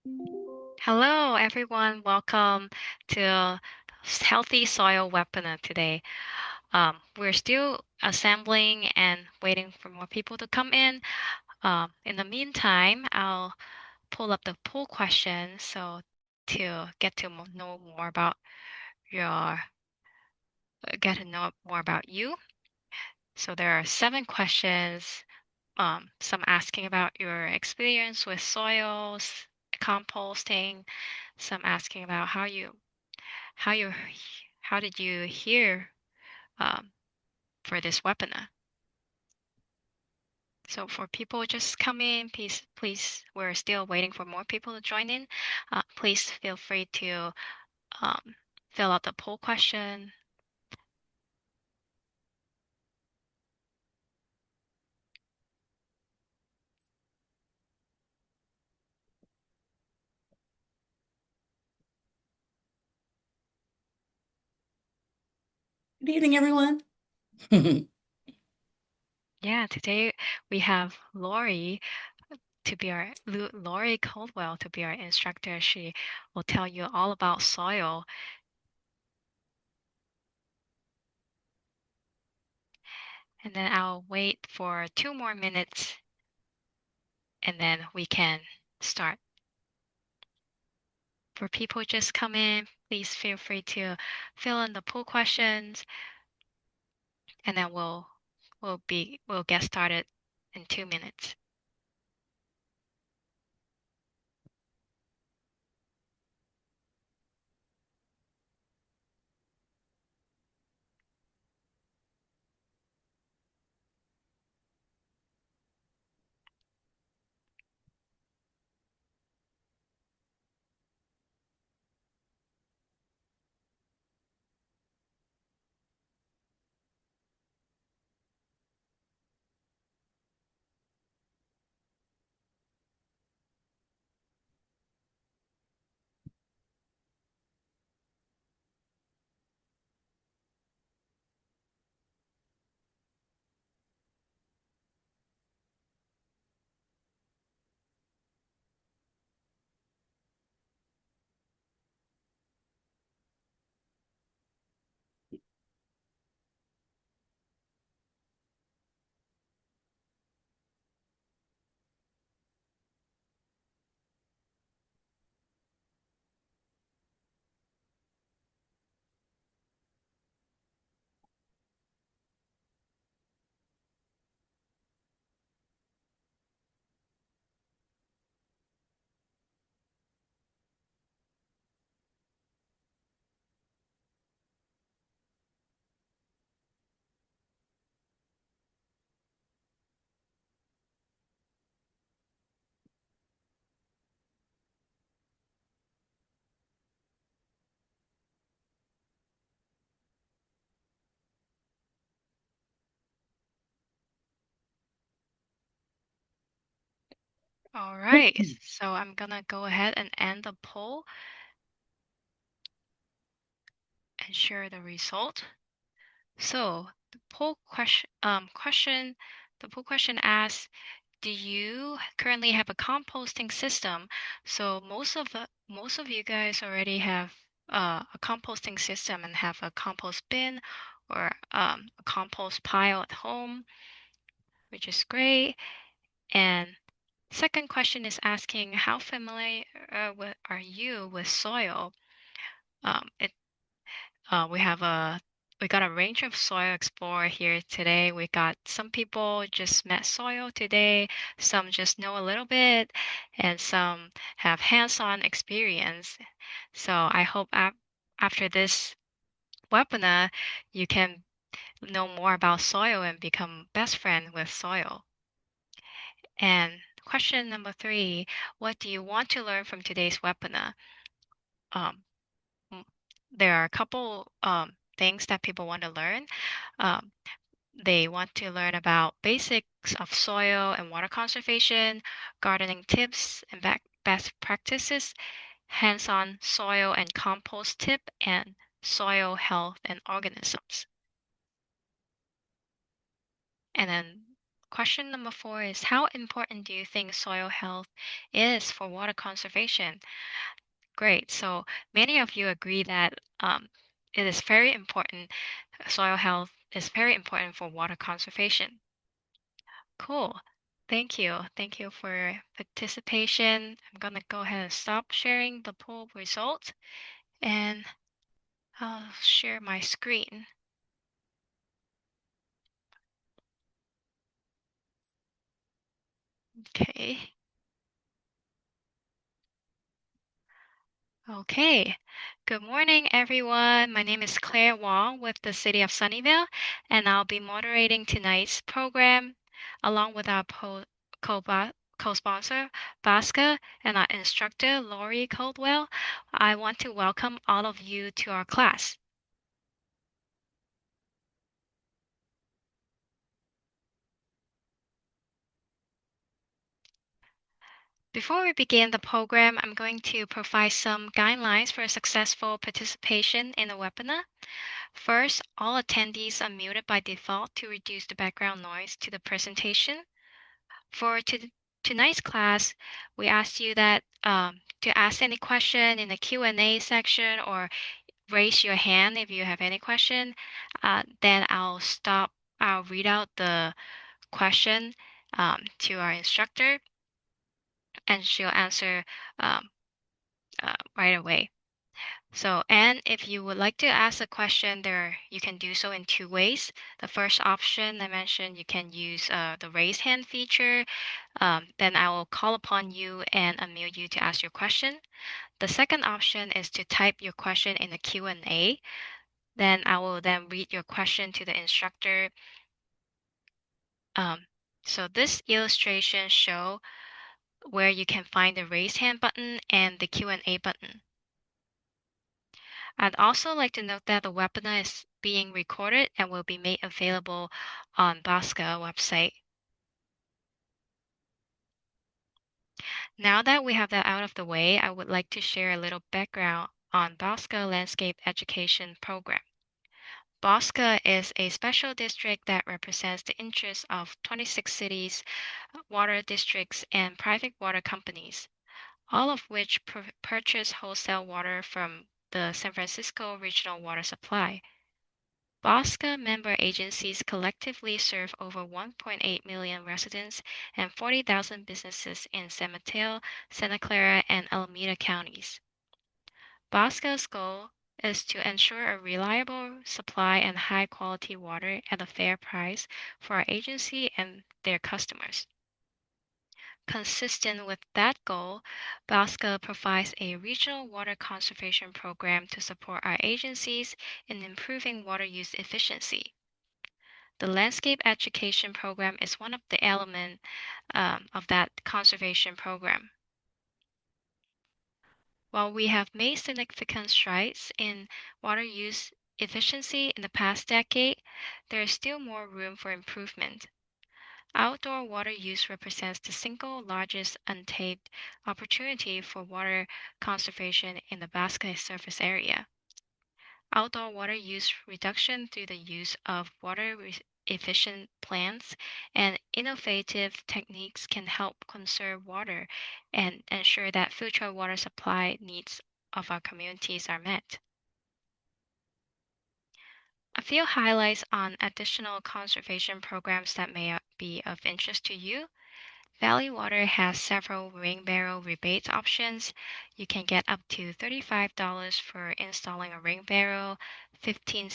Hello, everyone. Welcome to Healthy Soil webinar today. We're still assembling and waiting for more people to come in. In the meantime, I'll pull up the poll question so to know more about your get to know more about you. So there are 7 questions. Some asking about your experience with soils, composting. Some asking about how you how did you hear um, for this webinar? So for people just come in, please, we're still waiting for more people to join in. Please feel free to um, fill out the poll question. Good evening, everyone. Yeah, today we have Lori Caldwell to be our instructor. She will tell you all about soil. And then I'll wait for 2 more minutes and then we can start. For people just come in, please feel free to fill in the poll questions, and then we'll get started in 2 minutes. All right, so I'm gonna go ahead and end the poll and share the result. So the poll question asks, do you currently have a composting system? So most of you guys already have a composting system and have a compost bin or a compost pile at home, which is great. And second question is asking how familiar are you with soil? It we got a range of soil explorer here today. We got some people just met soil today, some just know a little bit, and some have hands-on experience. So I hope after this webinar, you can know more about soil and become best friend with soil. And question number 3, what do you want to learn from today's webinar? Um, mm, there are a couple things that people want to learn. Um, they want to learn about basics of soil and water conservation, gardening tips and best practices, hands-on soil and compost tip, and soil health and organisms. And then question number 4 is how important do you think soil health is for water conservation? Great. So many of you agree that it is very important. Soil health is very important for water conservation. Cool. Thank you. Thank you for your participation. I'm going to go ahead and stop sharing the poll results and I'll share my screen. Okay. Okay. Good morning, everyone. My name is Claire Wong with the City of Sunnyvale, and I'll be moderating tonight's program along with our co-sponsor, Vasca, and our instructor, Lori Caldwell. I want to welcome all of you to our class. Before we begin the program, I'm going to provide some guidelines for successful participation in the webinar. First, all attendees are muted by default to reduce the background noise to the presentation. For tonight's class, we asked you that to ask any question in the Q&A section or raise your hand if you have any question. Then I'll read out the question to our instructor, and she'll answer um, right away. So, and if you would like to ask a question there, you can do so in two ways. The first option I mentioned, you can use the raise hand feature. Then I will call upon you and unmute you to ask your question. The second option is to type your question in the Q&A. Then I will then read your question to the instructor. So this illustration show where you can find the raise hand button and the Q&A button. I'd also like to note that the webinar is being recorded and will be made available on Bosca website. Now that we have that out of the way, I would like to share a little background on Bosca Landscape Education Program. Bosca is a special district that represents the interests of 26 cities, water districts, and private water companies, all of which purchase wholesale water from the San Francisco Regional Water Supply. Bosca member agencies collectively serve over 1.8 million residents and 40,000 businesses in San Mateo, Santa Clara, and Alameda counties. Bosca's goal is to ensure a reliable supply and high-quality water at a fair price for our agency and their customers. Consistent with that goal, Bosca provides a regional water conservation program to support our agencies in improving water use efficiency. The landscape education program is one of the elements of that conservation program. While we have made significant strides in water use efficiency in the past decade, there is still more room for improvement. Outdoor water use represents the single largest untapped opportunity for water conservation in the Basque surface area. Outdoor water use reduction through the use of water-efficient plants and innovative techniques can help conserve water and ensure that future water supply needs of our communities are met. A few highlights on additional conservation programs that may be of interest to you. Valley Water has several rain barrel rebate options. You can get up to $35 for installing a rain barrel, 50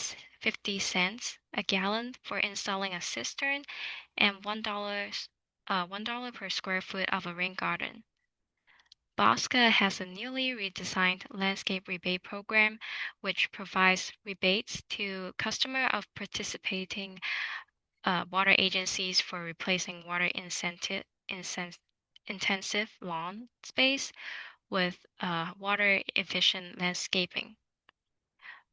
cents a gallon for installing a cistern, and $1 per square foot of a rain garden. Bosca has a newly redesigned landscape rebate program, which provides rebates to customers of participating water agencies for replacing intensive lawn space with water efficient landscaping.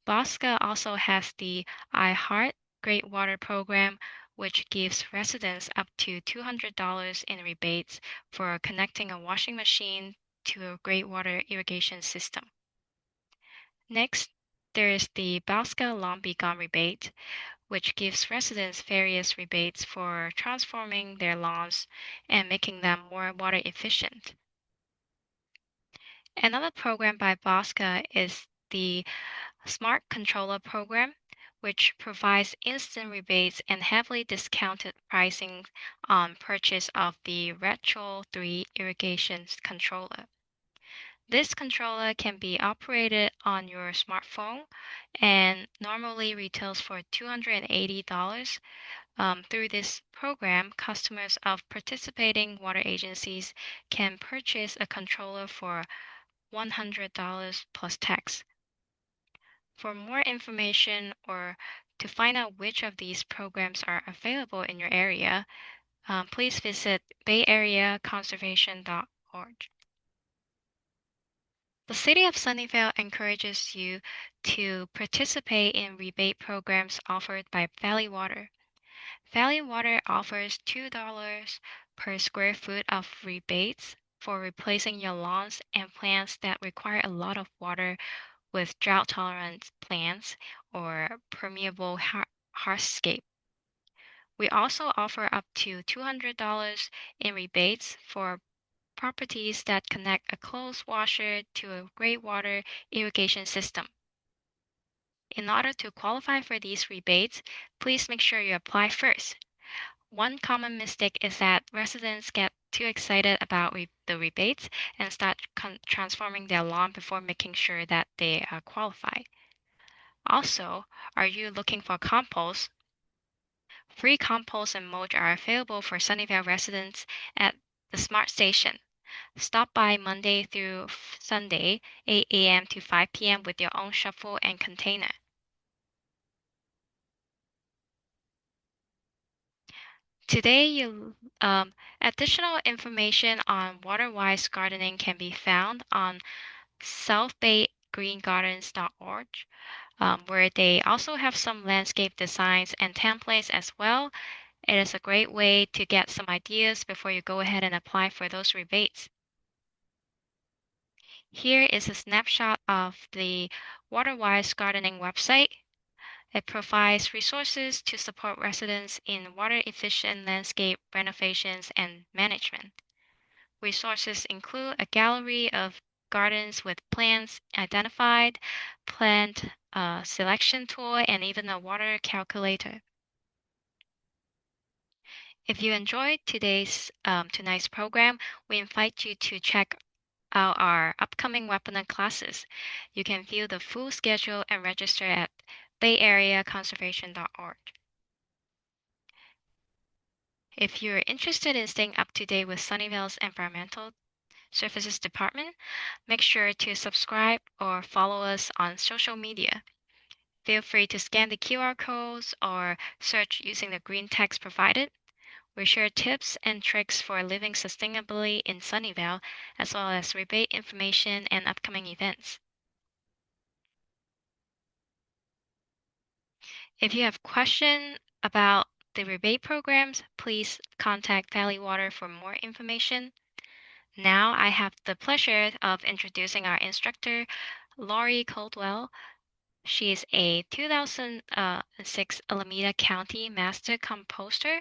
Bosca also has the I Heart Great Water program, which gives residents up to $200 in rebates for connecting a washing machine to a great water irrigation system. Next, there is the Bosca Long Be Gone rebate, which gives residents various rebates for transforming their lawns and making them more water efficient. Another program by Bosca is the Smart Controller program, which provides instant rebates and heavily discounted pricing on purchase of the Retro 3 irrigation controller. This controller can be operated on your smartphone and normally retails for $280. Through this program, customers of participating water agencies can purchase a controller for $100 plus tax. For more information or to find out which of these programs are available in your area, please visit bayareaconservation.org. The City of Sunnyvale encourages you to participate in rebate programs offered by Valley Water. Valley Water offers $2 per square foot of rebates for replacing your lawns and plants that require a lot of water with drought-tolerant plants or permeable hardscape. We also offer up to $200 in rebates for properties that connect a clothes washer to a gray water irrigation system. In order to qualify for these rebates, please make sure you apply first. One common mistake is that residents get too excited about the rebates and start transforming their lawn before making sure that they qualify. Also, are you looking for compost? Free compost and mulch are available for Sunnyvale residents at the Smart Station. Stop by Monday through Sunday, 8 a.m. to 5 p.m. with your own shovel and container. Today, additional information on water-wise gardening can be found on southbaygreengardens.org, where they also have some landscape designs and templates as well. It is a great way to get some ideas before you go ahead and apply for those rebates. Here is a snapshot of the Waterwise Gardening website. It provides resources to support residents in water-efficient landscape renovations and management. Resources include a gallery of gardens with plants identified, plant selection tool, and even a water calculator. If you enjoyed tonight's program, we invite you to check out our upcoming webinar classes. You can view the full schedule and register at bayareaconservation.org. If you're interested in staying up to date with Sunnyvale's Environmental Services Department, make sure to subscribe or follow us on social media. Feel free to scan the QR codes or search using the green text provided. We share tips and tricks for living sustainably in Sunnyvale, as well as rebate information and upcoming events. If you have questions about the rebate programs, please contact Valley Water for more information. Now I have the pleasure of introducing our instructor, Lori Caldwell. She is a 2006 Alameda County Master Composter,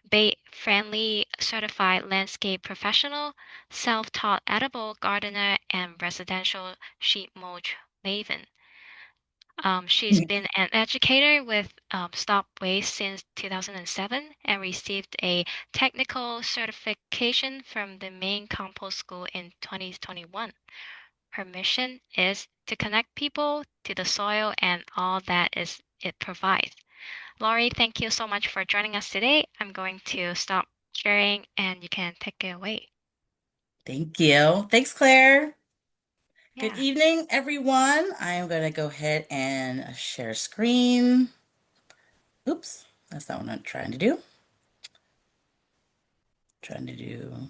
Bay-friendly certified landscape professional, self-taught edible gardener, and residential sheet mulch maven. She's been an educator with Stop Waste since 2007 and received a technical certification from the Maine Compost School in 2021. Her mission is to connect people to the soil and all that it provides. Laurie, thank you so much for joining us today. I'm going to stop sharing and you can take it away. Thank you. Thanks, Claire. Good Yeah. evening, everyone. I am going to go ahead and share screen. Oops, that's not what I'm trying to do. Trying to do.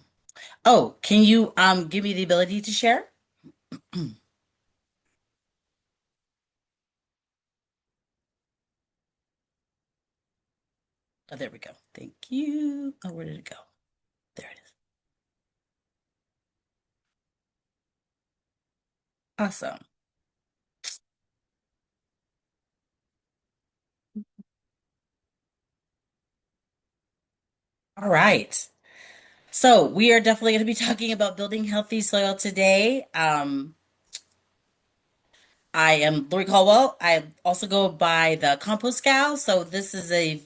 Oh, can you give me the ability to share? Oh, there we go. Thank you. Oh, where did it go? There it is. Awesome. All right. So we are definitely going to be talking about building healthy soil today. I am Lori Caldwell. I also go by the Compost Gal. So this is a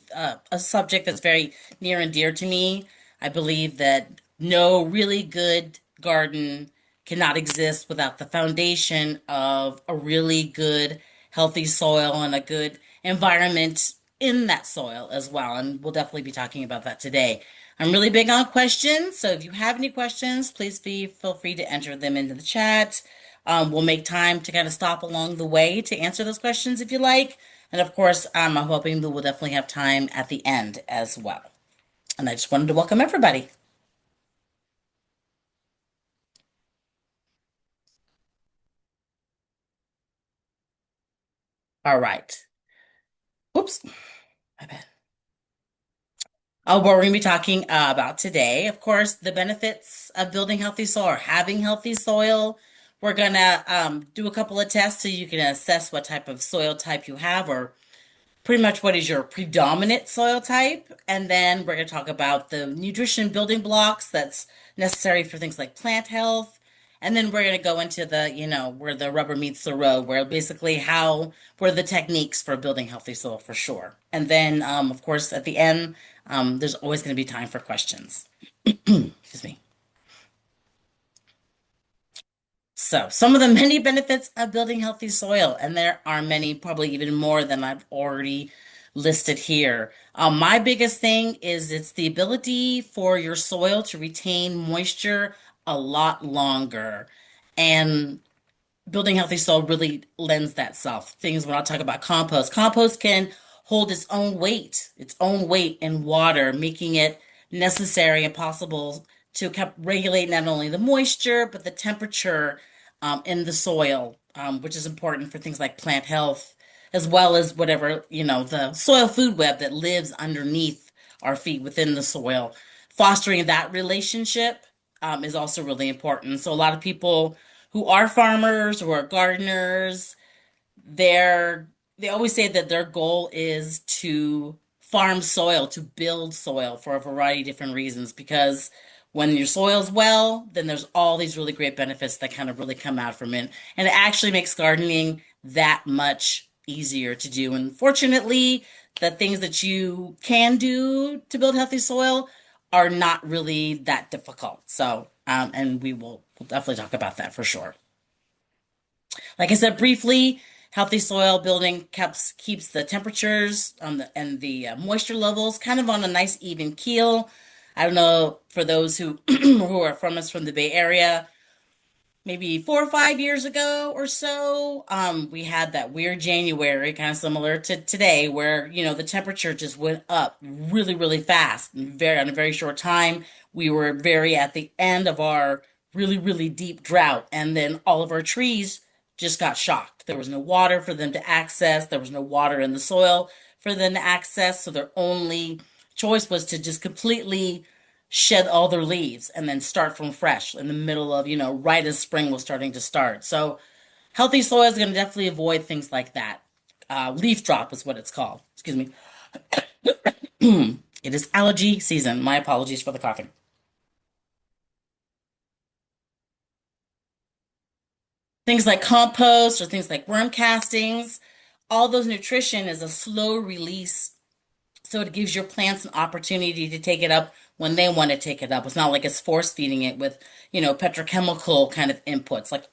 subject that's very near and dear to me. I believe that no really good garden cannot exist without the foundation of a really good, healthy soil and a good environment in that soil as well. And we'll definitely be talking about that today. I'm really big on questions, so if you have any questions, please feel free to enter them into the chat. We'll make time to kind of stop along the way to answer those questions if you like. And of course, I'm hoping that we'll definitely have time at the end as well. And I just wanted to welcome everybody. All right. Oops, my bad. Oh, what we're going to be talking about today, of course, the benefits of building healthy soil or having healthy soil. We're going to do a couple of tests so you can assess what type of soil type you have or pretty much what is your predominant soil type. And then we're going to talk about the nutrition building blocks that's necessary for things like plant health. And then we're going to go into where the rubber meets the road, where basically what are the techniques for building healthy soil for sure. And then, of course, at the end, there's always going to be time for questions. Excuse me. So, some of the many benefits of building healthy soil, and there are many, probably even more than I've already listed here. My biggest thing is it's the ability for your soil to retain moisture a lot longer. And building healthy soil really lends that self. Things when I talk about compost, compost can hold its own weight in water, making it necessary and possible to keep regulate not only the moisture but the temperature in the soil, which is important for things like plant health, as well as whatever the soil food web that lives underneath our feet within the soil. Fostering that relationship is also really important. So a lot of people who are farmers or gardeners, they're they always say that their goal is to farm soil, to build soil for a variety of different reasons. Because when your soil's well, then there's all these really great benefits that kind of really come out from it. And it actually makes gardening that much easier to do. And fortunately, the things that you can do to build healthy soil are not really that difficult. So, and we'll definitely talk about that for sure. Like I said briefly, healthy soil building keeps the temperatures and the moisture levels kind of on a nice even keel. I don't know for those who who are from us from the Bay Area, maybe 4 or 5 years ago or so, we had that weird January, kind of similar to today, where the temperature just went up really, really fast, and very on a very short time. We were very at the end of our really, really deep drought, and then all of our trees just got shocked. There was no water for them to access. There was no water in the soil for them to access, so their only choice was to just completely shed all their leaves and then start from fresh in the middle of, right as spring was starting to start. So healthy soil is going to definitely avoid things like that. Leaf drop is what it's called. Excuse me. It is allergy season. My apologies for the coughing. Things like compost or things like worm castings, all those nutrition is a slow release. So it gives your plants an opportunity to take it up when they want to take it up. It's not like it's force feeding it with, petrochemical kind of inputs, like,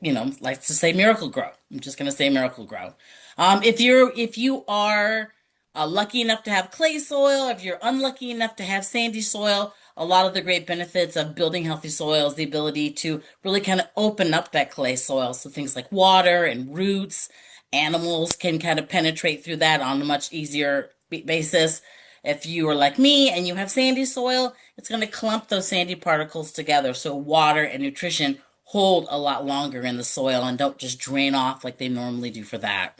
like to say Miracle Grow. I'm just going to say Miracle Grow. If you are lucky enough to have clay soil, if you're unlucky enough to have sandy soil, a lot of the great benefits of building healthy soil is the ability to really kind of open up that clay soil. So things like water and roots, animals can kind of penetrate through that on a much easier basis. If you are like me and you have sandy soil, it's going to clump those sandy particles together. So water and nutrition hold a lot longer in the soil and don't just drain off like they normally do for that.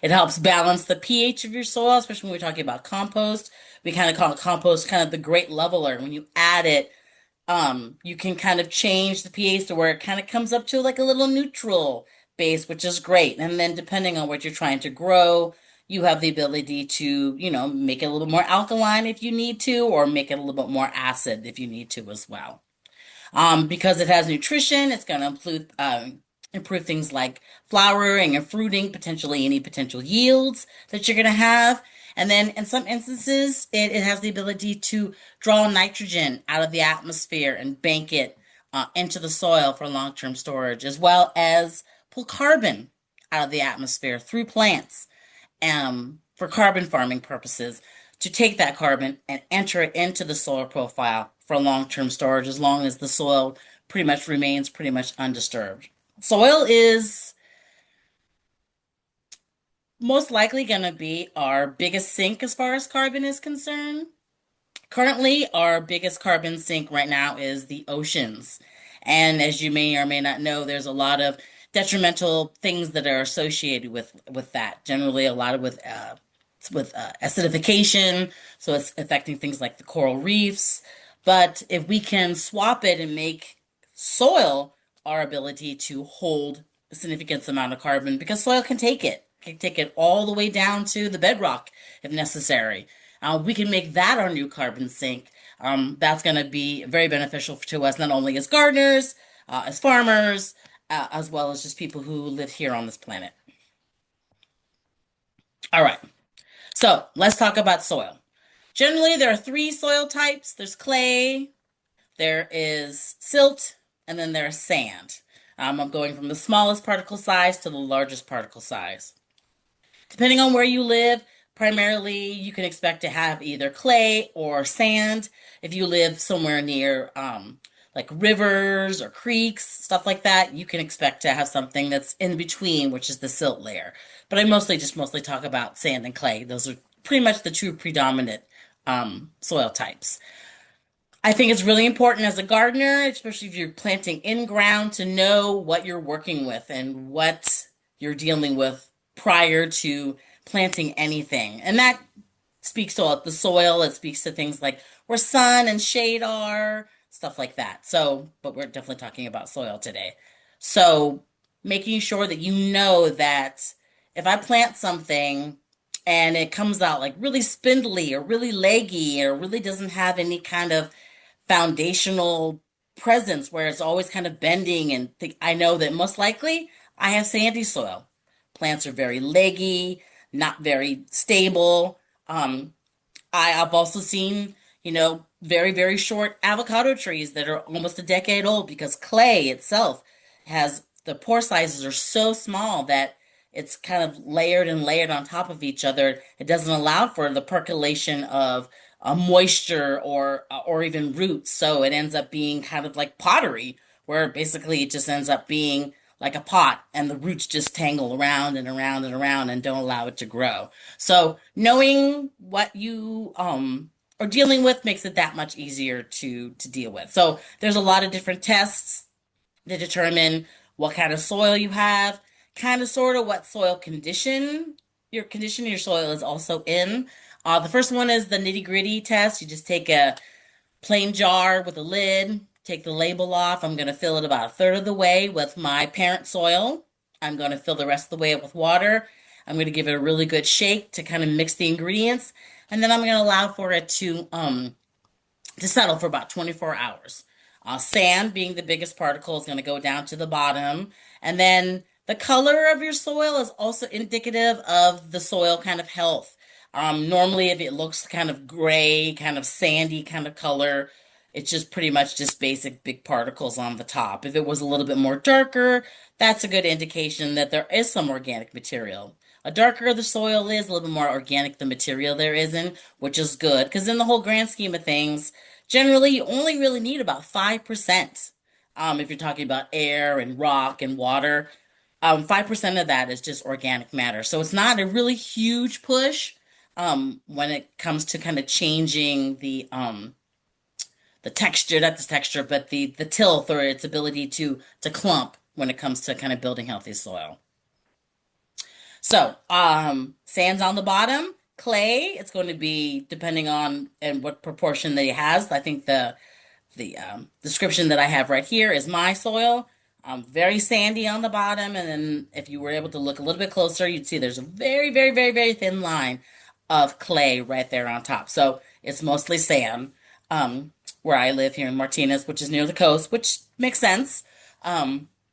It helps balance the pH of your soil, especially when we're talking about compost. We kind of call compost kind of the great leveler. When you add it, you can kind of change the pH to where it kind of comes up to like a little neutral base, which is great. And then depending on what you're trying to grow, You have the ability to, make it a little more alkaline if you need to, or make it a little bit more acid if you need to as well. Because it has nutrition, it's going to improve things like flowering and fruiting, potentially any potential yields that you're going to have. And then in some instances, it has the ability to draw nitrogen out of the atmosphere and bank it into the soil for long-term storage, as well as pull carbon out of the atmosphere through plants for carbon farming purposes, to take that carbon and enter it into the soil profile for long-term storage as long as the soil pretty much remains pretty much undisturbed. Soil is most likely going to be our biggest sink as far as carbon is concerned. Currently, our biggest carbon sink right now is the oceans. And as you may or may not know, there's a lot of detrimental things that are associated with that. Generally, a lot of with acidification, so it's affecting things like the coral reefs. But if we can swap it and make soil our ability to hold a significant amount of carbon, because soil can take it all the way down to the bedrock if necessary. We can make that our new carbon sink. That's going to be very beneficial to us, not only as gardeners, as farmers, as well as just people who live here on this planet. All right, so let's talk about soil. Generally, there are three soil types. There's clay, there is silt, and then there's sand. I'm going from the smallest particle size to the largest particle size. Depending on where you live, primarily you can expect to have either clay or sand. If you live somewhere near like rivers or creeks, stuff like that, you can expect to have something that's in between, which is the silt layer. But I mostly talk about sand and clay. Those are pretty much the two predominant soil types. I think it's really important as a gardener, especially if you're planting in ground, to know what you're working with and what you're dealing with prior to planting anything. And that speaks to the soil, it speaks to things like where sun and shade are, stuff like that. So, but we're definitely talking about soil today. So, making sure that you know that if I plant something and it comes out like really spindly or really leggy or really doesn't have any kind of foundational presence where it's always kind of bending, and I know that most likely I have sandy soil. Plants are very leggy, not very stable. I've also seen, very, very short avocado trees that are almost a decade old because clay itself has the pore sizes are so small that it's kind of layered and layered on top of each other. It doesn't allow for the percolation of moisture or even roots. So it ends up being kind of like pottery, where basically it just ends up being like a pot and the roots just tangle around and around and around and don't allow it to grow. So knowing what you are dealing with makes it that much easier to deal with. So there's a lot of different tests to determine what kind of soil you have, kind of sort of what soil condition your soil is also in. The first one is the nitty-gritty test. You just take a plain jar with a lid, take the label off. I'm going to fill it about a third of the way with my parent soil. I'm going to fill the rest of the way up with water. I'm going to give it a really good shake to kind of mix the ingredients. And then I'm going to allow for it to settle for about 24 hours. Sand, being the biggest particle, is going to go down to the bottom. And then the color of your soil is also indicative of the soil kind of health. Normally, if it looks kind of gray, kind of sandy kind of color, it's just pretty much just basic big particles on the top. If it was a little bit more darker, that's a good indication that there is some organic material. A darker the soil is, a little bit more organic the material there is in, which is good, because in the whole grand scheme of things, generally you only really need about 5%. If you're talking about air and rock and water, 5% of that is just organic matter. So it's not a really huge push when it comes to kind of changing the texture, not the texture, but the tilth or its ability to clump when it comes to kind of building healthy soil. So, sand's on the bottom. Clay, it's going to be depending on and what proportion that it has. I think the description that I have right here is my soil. Very sandy on the bottom, and then if you were able to look a little bit closer, you'd see there's a very, very, very, very thin line of clay right there on top. So it's mostly sand. Um, where I live here in Martinez, which is near the coast, which makes sense,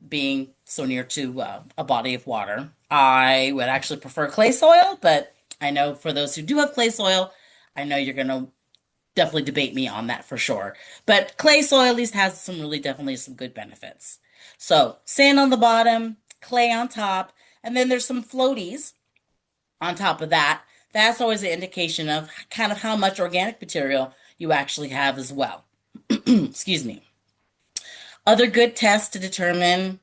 being so near to a body of water. I would actually prefer clay soil, but I know for those who do have clay soil, I know you're gonna definitely debate me on that for sure. But clay soil at least has some really definitely some good benefits. So sand on the bottom, clay on top, and then there's some floaties on top of that. That's always an indication of kind of how much organic material you actually have as well. Excuse me. Other good tests to determine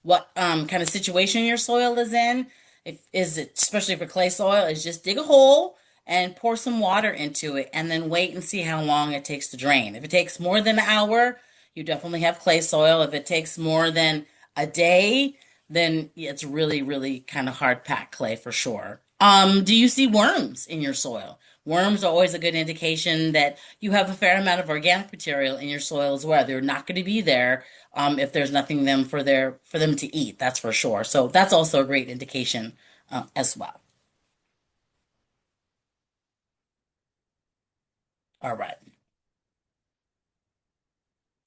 what kind of situation your soil is in. If is it especially for clay soil, is just dig a hole and pour some water into it and then wait and see how long it takes to drain. If it takes more than an hour, you definitely have clay soil. If it takes more than a day, then it's really, really kind of hard packed clay for sure. Do you see worms in your soil? Worms are always a good indication that you have a fair amount of organic material in your soil as well. They're not going to be there if there's nothing them for them to eat. That's for sure. So that's also a great indication as well. All right.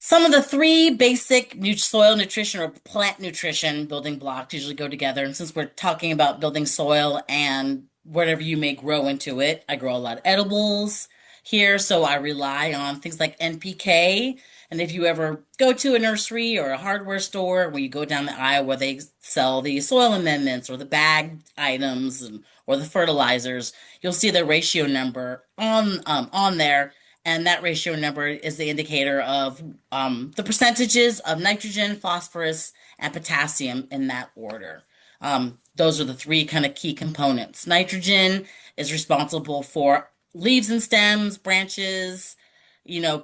Some of the three basic soil nutrition or plant nutrition building blocks usually go together. And since we're talking about building soil and whatever you may grow into it, I grow a lot of edibles here. So I rely on things like NPK. And if you ever go to a nursery or a hardware store where you go down the aisle where they sell the soil amendments or the bagged items or the fertilizers, you'll see the ratio number on there, and that ratio number is the indicator of the percentages of nitrogen, phosphorus, and potassium in that order. Those are the three kind of key components. Nitrogen is responsible for leaves and stems, branches,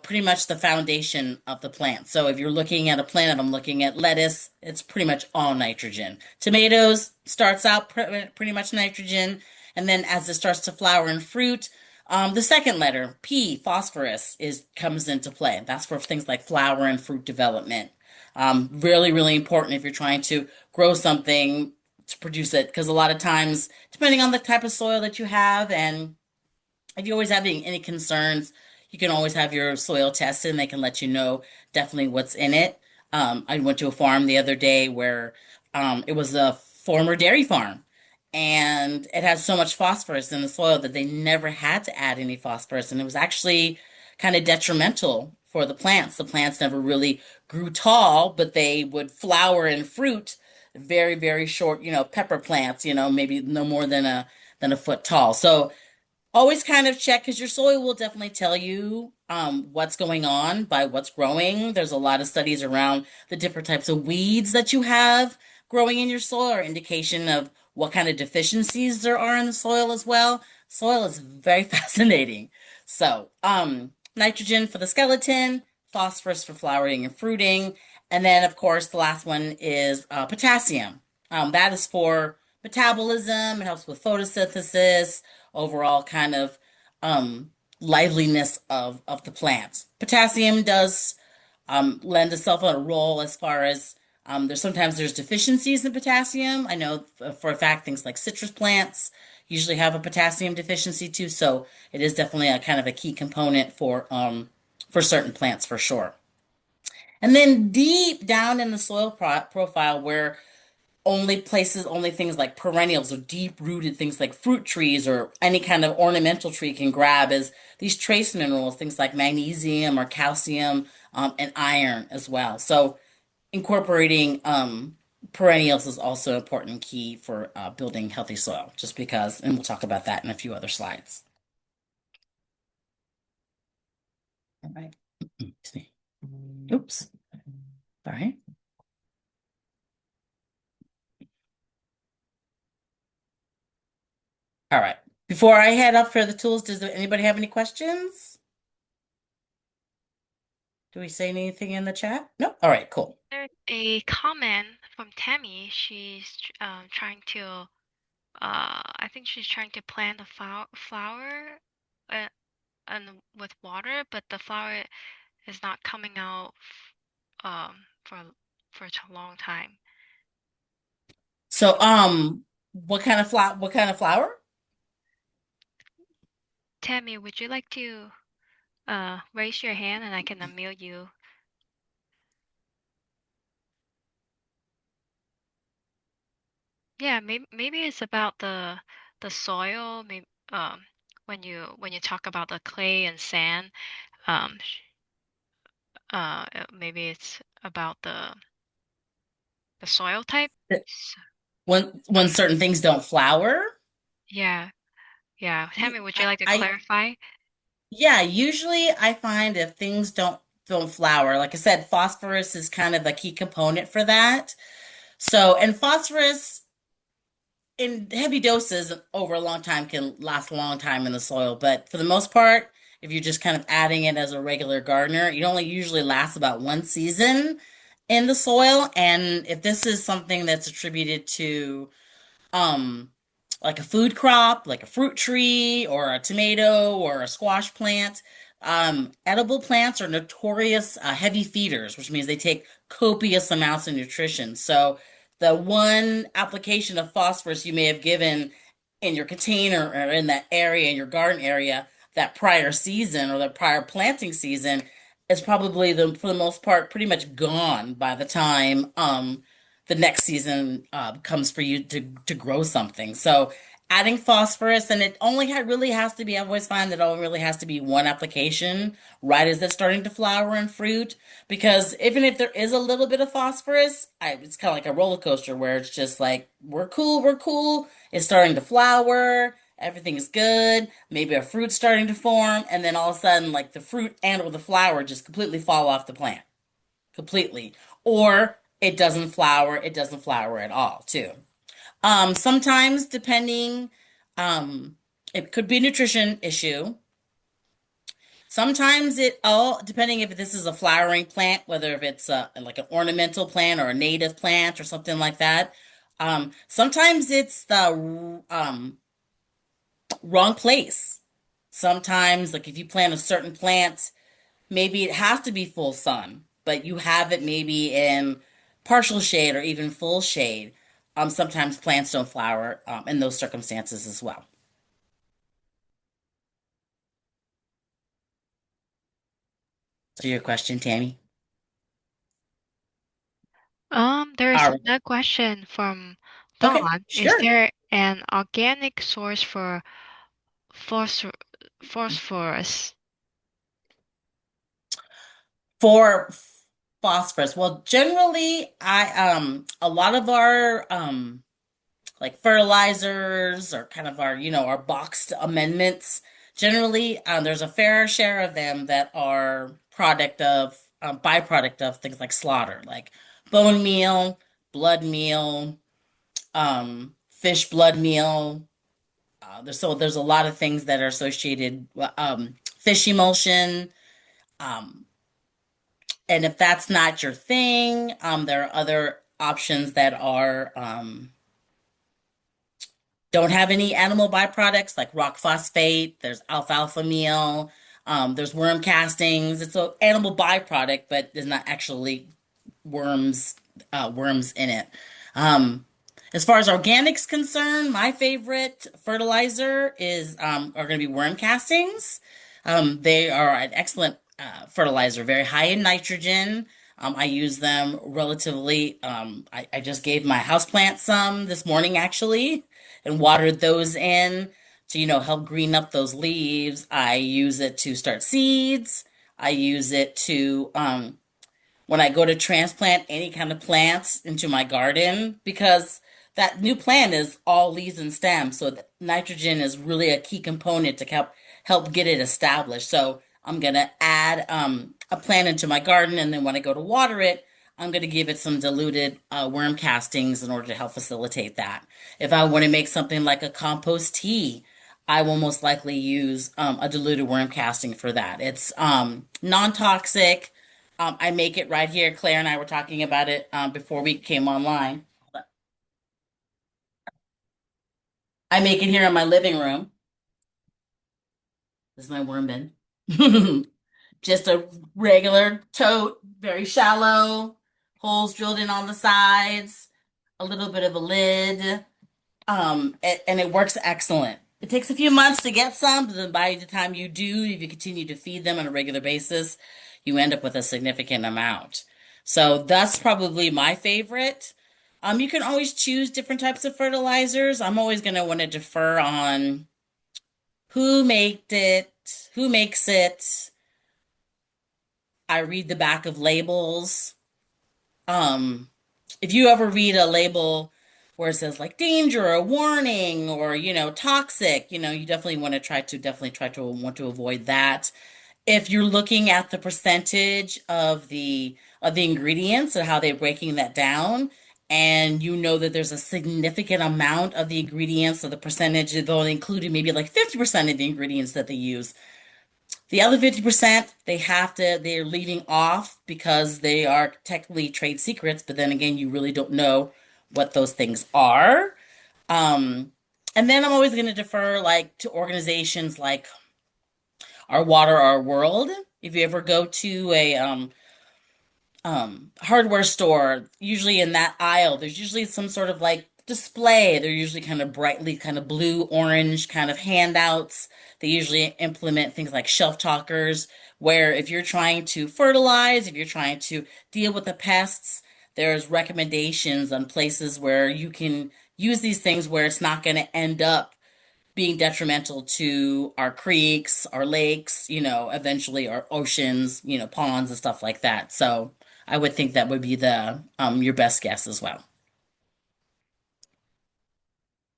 pretty much the foundation of the plant. So if you're looking at a plant, if I'm looking at lettuce, it's pretty much all nitrogen. Tomatoes starts out pretty much nitrogen, and then as it starts to flower and fruit, the second letter, P, phosphorus, is comes into play. That's for things like flower and fruit development. Really, really important if you're trying to grow something to produce it, because a lot of times, depending on the type of soil that you have, and if you're always having any concerns, you can always have your soil tested and they can let you know definitely what's in it. I went to a farm the other day where it was a former dairy farm, and it had so much phosphorus in the soil that they never had to add any phosphorus. And it was actually kind of detrimental for the plants. The plants never really grew tall, but they would flower and fruit very, very short, pepper plants, maybe no more than a foot tall. So always kind of check because your soil will definitely tell you what's going on by what's growing. There's a lot of studies around the different types of weeds that you have growing in your soil or indication of what kind of deficiencies there are in the soil as well. Soil is very fascinating. So, nitrogen for the skeleton, phosphorus for flowering and fruiting, and then of course the last one is potassium. That is for metabolism. It helps with photosynthesis, overall kind of um, liveliness of the plants. Potassium does lend itself a role as far as there's deficiencies in potassium. I know for a fact things like citrus plants usually have a potassium deficiency too, so it is definitely a kind of a key component for certain plants for sure. And then deep down in the soil profile where only things like perennials or deep rooted things like fruit trees or any kind of ornamental tree can grab is these trace minerals, things like magnesium or calcium, and iron as well. So incorporating perennials is also an important key for building healthy soil, just because, and we'll talk about that in a few other slides. All right. Excuse me. Oops. All right. All right. Before I head up for the tools, does anybody have any questions? Do we say anything in the chat? No? All right, cool. There's a comment from Tammy. She's trying to, I think she's trying to plant a flower uh, and with water, but the flower is not coming out for for a long time. So, what kind of flour? Tammy, would you like to raise your hand and I can unmute you? Yeah, maybe it's about the soil. Maybe when you talk about the clay and sand, um, maybe it's about the soil type. S- When certain things don't flour? Yeah, yeah. Y- Tammy, would you like to I clarify? Yeah, usually I find if things don't flour, like I said, phosphorus is kind of a key component for that. So, and phosphorus in heavy doses over a long time can last a long time in the soil, but for the most part, if you're just kind of adding it as a regular gardener, it only usually lasts about one season in the soil. And if this is something that's attributed to um like a food crop, like a fruit tree or a tomato or a squash plant. Edible plants are notorious heavy feeders, which means they take copious amounts of nutrition. So the one application of phosphorus you may have given in your container or in that area, in your garden area, that prior season or the prior planting season is probably for the most part, pretty much gone by the time the next season comes for you to grow something. So adding phosphorus, and it only really has to be, I've always found that it only really has to be one application right as it's starting to flower and fruit. Because even if there is a little bit of phosphorus, it's kind of like a roller coaster where it's just like, we're cool. It's starting to flower. Everything is good. Maybe a fruit's starting to form. And then all of a sudden, like the fruit and or the flower just completely fall off the plant completely. Or it doesn't flower at all, too. Sometimes depending, um, it could be a nutrition issue. Sometimes it all depending if this is a flowering plant, whether if it's like an ornamental plant or a native plant or something like that. Sometimes it's the wrong place. Sometimes, like if you plant a certain plant, maybe it has to be full sun, but you have it maybe in partial shade or even full shade. Sometimes plants don't flower in those circumstances as well. So your question, Tammy? There is All right. another question from Okay, Dawn. Is sure. there an organic source for phosphor phosphorus? For phosphorus, well, generally, I a lot of our like fertilizers or kind of our our boxed amendments. Generally, there's a fair share of them that are product of byproduct of things like slaughter, like bone meal, blood meal, fish blood meal. There's a lot of things that are associated. Fish emulsion. Um, and if that's not your thing, there are other options that are don't have any animal byproducts like rock phosphate. There's alfalfa meal. There's worm castings. It's an animal byproduct, but there's not actually worms worms in it. Um, as far as organics concerned, my favorite fertilizer is are going to be worm castings. They are an excellent fertilizer, very high in nitrogen. I use them relatively. I just gave my houseplant some this morning actually, and watered those in to help green up those leaves. I use it to start seeds. I use it to when I go to transplant any kind of plants into my garden because that new plant is all leaves and stems. So the nitrogen is really a key component to help get it established. So I'm gonna add a plant into my garden, and then when I go to water it, I'm gonna give it some diluted worm castings in order to help facilitate that. If I want to make something like a compost tea, I will most likely use a diluted worm casting for that. It's non-toxic. I make it right here. Claire and I were talking about it before we came online. I make it here in my living room. This is my worm bin. Just a regular tote, very shallow. holes drilled in on the sides, a little bit of a lid. And it works excellent. It takes a few months to get some, but then by the time you do, if you continue to feed them on a regular basis, you end up with a significant amount. So that's probably my favorite. You can always choose different types of fertilizers. I'm always going to want to defer on who made it, who makes it. I read the back of labels. Um, if you ever read a label where it says like danger or warning or toxic, you definitely want to want to avoid that. If you're looking at the percentage of the ingredients and how they're breaking that down, and you know that there's a significant amount of the ingredients, so the percentage they'll include maybe like 50% of the ingredients that they use, the other 50%, they're leaving off because they are technically trade secrets, but then again, you really don't know what those things are. Um, and then I'm always going to defer like to organizations like Our Water, Our World. If you ever go to a hardware store, usually in that aisle, there's usually some sort of like display. They're usually kind of brightly kind of blue, orange kind of handouts. They usually implement things like shelf talkers, where if you're trying to fertilize, if you're trying to deal with the pests, there's recommendations on places where you can use these things where it's not going to end up being detrimental to our creeks, our lakes, eventually our oceans, ponds and stuff like that. So I would think that would be the your best guess as well.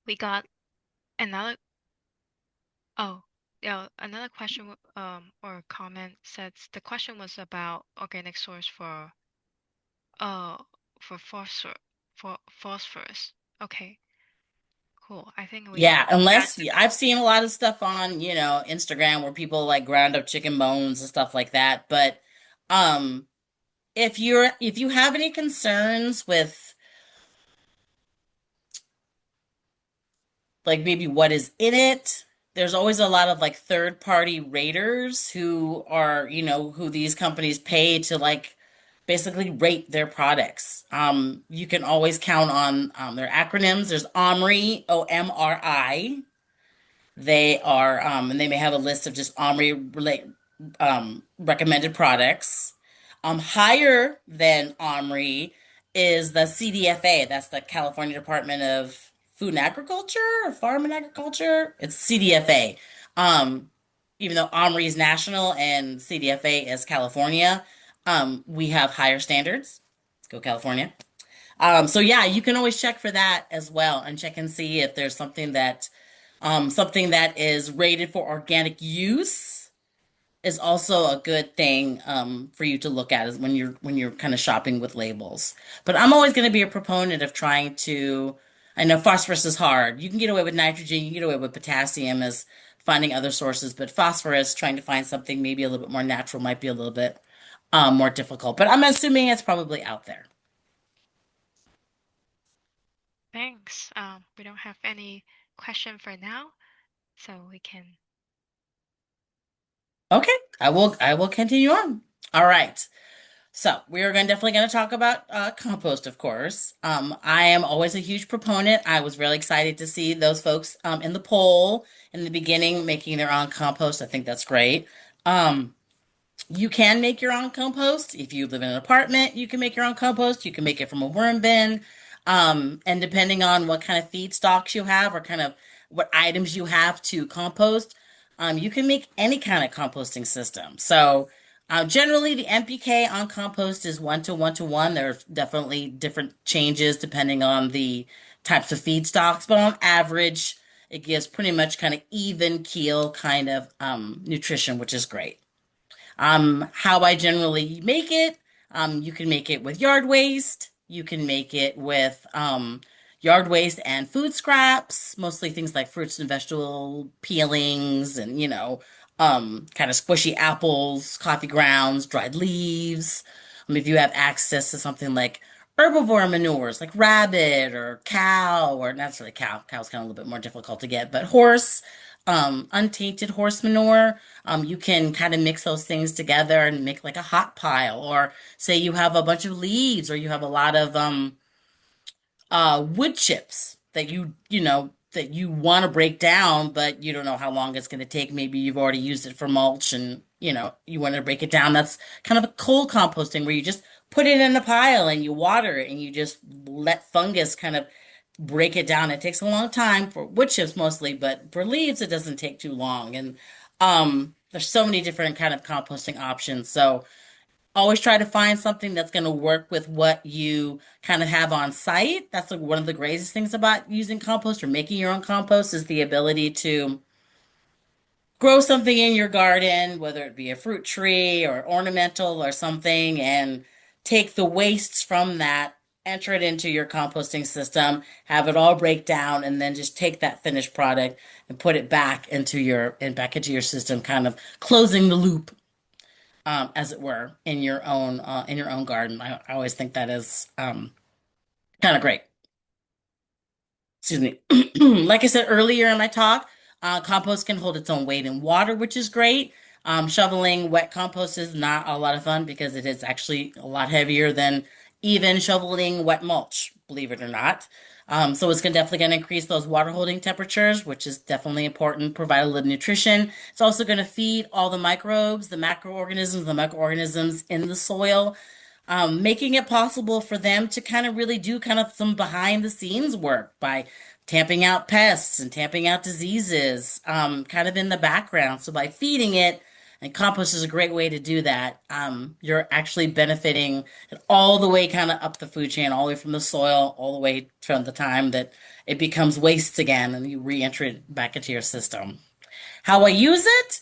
We got another, oh, yeah, another question, or comment says the question was about organic source uh, for phosphorus. Okay, cool. I think we Yeah, unless answered that. I've seen a lot of stuff on, Instagram where people like ground up chicken bones and stuff like that. But um if you have any concerns with like maybe what is in it. There's always a lot of like third party raters who are, who these companies pay to like basically rate their products. You can always count on their acronyms. There's OMRI, OMRI. They are, and they may have a list of just OMRI recommended products. Higher than OMRI is the CDFA. That's the California Department of Food and Agriculture or Farm and Agriculture. It's CDFA. Um, Even though OMRI is national and CDFA is California, we have higher standards. Let's go California. So yeah, you can always check for that as well and check and see if there's something that is rated for organic use is also a good thing for you to look at is when you're kind of shopping with labels. But I'm always going to be a proponent of trying to. I know phosphorus is hard. You can get away with nitrogen, you can get away with potassium as finding other sources, but phosphorus, trying to find something maybe a little bit more natural might be a little bit more difficult. But I'm assuming it's probably out there. Thanks. We don't have any question for now, so we can. Okay, I will continue on. All right. So we are definitely going to talk about compost, of course. I am always a huge proponent. I was really excited to see those folks in the poll in the beginning making their own compost. I think that's great. Um, you can make your own compost. If you live in an apartment, you can make your own compost. You can make it from a worm bin. And depending on what kind of feedstocks you have or kind of what items you have to compost, you can make any kind of composting system. So, generally, the NPK on compost is 1 to 1 to 1. There's definitely different changes depending on the types of feedstocks, but on average, it gives pretty much kind of even keel kind of nutrition, which is great. How I generally make it, you can make it with yard waste. You can make it with yard waste and food scraps, mostly things like fruits and vegetable peelings and, kind of squishy apples, coffee grounds, dried leaves. If you have access to something like herbivore manures like rabbit or cow, or not necessarily cow, cow's kind of a little bit more difficult to get, but horse, untainted horse manure. You can kind of mix those things together and make like a hot pile, or say you have a bunch of leaves, or you have a lot of wood chips that that you want to break down, but you don't know how long it's going to take. Maybe you've already used it for mulch and you want to break it down. That's kind of a cold composting where you just put it in a pile and you water it and you just let fungus kind of break it down. It takes a long time for wood chips mostly, but for leaves it doesn't take too long. And there's so many different kind of composting options. So always try to find something that's going to work with what you kind of have on site. That's like one of the greatest things about using compost or making your own compost is the ability to grow something in your garden, whether it be a fruit tree or ornamental or something, and take the wastes from that, enter it into your composting system, have it all break down, and then just take that finished product and put it back into your system, kind of closing the loop, as it were, in your own garden. I always think that is kind of great. Excuse me. Like I said earlier in my talk, compost can hold its own weight in water, which is great. Shoveling wet compost is not a lot of fun because it is actually a lot heavier than even shoveling wet mulch, believe it or not. So it's definitely going to increase those water holding temperatures, which is definitely important, provide a little nutrition. It's also going to feed all the microbes, the microorganisms in the soil, making it possible for them to kind of really do kind of some behind the scenes work by tamping out pests and tamping out diseases, kind of in the background. So by feeding it, and compost is a great way to do that. You're actually benefiting it all the way kind of up the food chain, all the way from the soil, all the way from the time that it becomes waste again and you re-enter it back into your system. How I use it?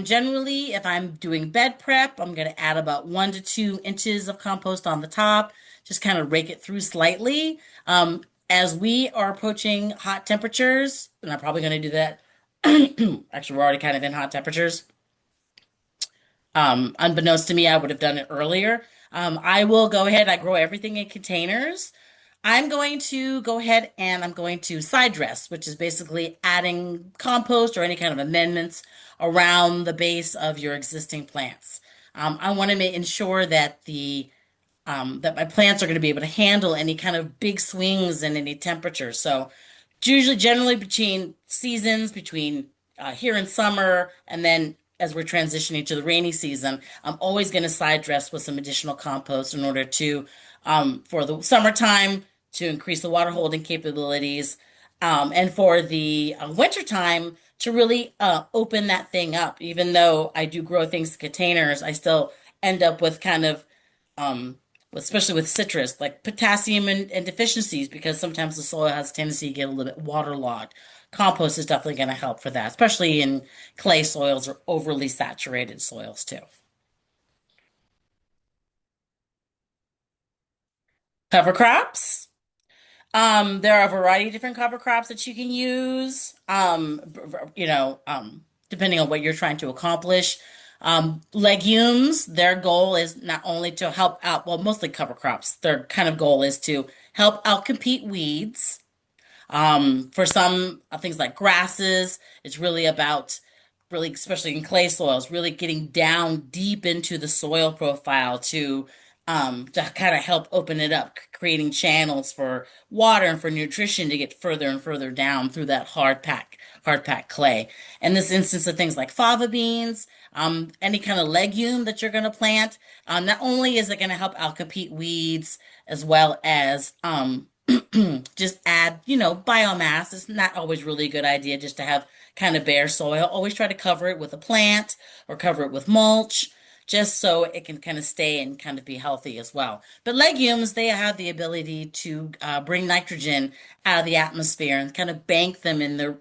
Generally, if I'm doing bed prep, I'm going to add about 1 to 2 inches of compost on the top, just kind of rake it through slightly. As we are approaching hot temperatures, and I'm probably going to do that. Actually, we're already kind of in hot temperatures. Unbeknownst to me, I would have done it earlier. I will go ahead, I grow everything in containers. I'm going to go ahead and I'm going to side dress, which is basically adding compost or any kind of amendments around the base of your existing plants. I want to ensure that that my plants are going to be able to handle any kind of big swings in any temperature. So usually generally between seasons, between here in summer and then as we're transitioning to the rainy season, I'm always going to side dress with some additional compost in order to, for the summertime, to increase the water holding capabilities, and for the winter time to really open that thing up. Even though I do grow things in containers, I still end up with kind of um, especially with citrus, like potassium and deficiencies, because sometimes the soil has a tendency to get a little bit waterlogged. Compost is definitely going to help for that, especially in clay soils or overly saturated soils too. Cover crops. There are a variety of different cover crops that you can use. Depending on what you're trying to accomplish. Legumes, their goal is not only to help out, well, mostly cover crops. Their kind of goal is to help outcompete weeds. For some things like grasses, it's really about really, especially in clay soils, really getting down deep into the soil profile to kind of help open it up, creating channels for water and for nutrition to get further and further down through that hard pack clay. In this instance of things like fava beans, any kind of legume that you're going to plant, not only is it going to help outcompete weeds as well as just add, biomass. It's not always really a good idea just to have kind of bare soil. Always try to cover it with a plant or cover it with mulch, just so it can kind of stay and kind of be healthy as well. But legumes, they have the ability to bring nitrogen out of the atmosphere and kind of bank them in the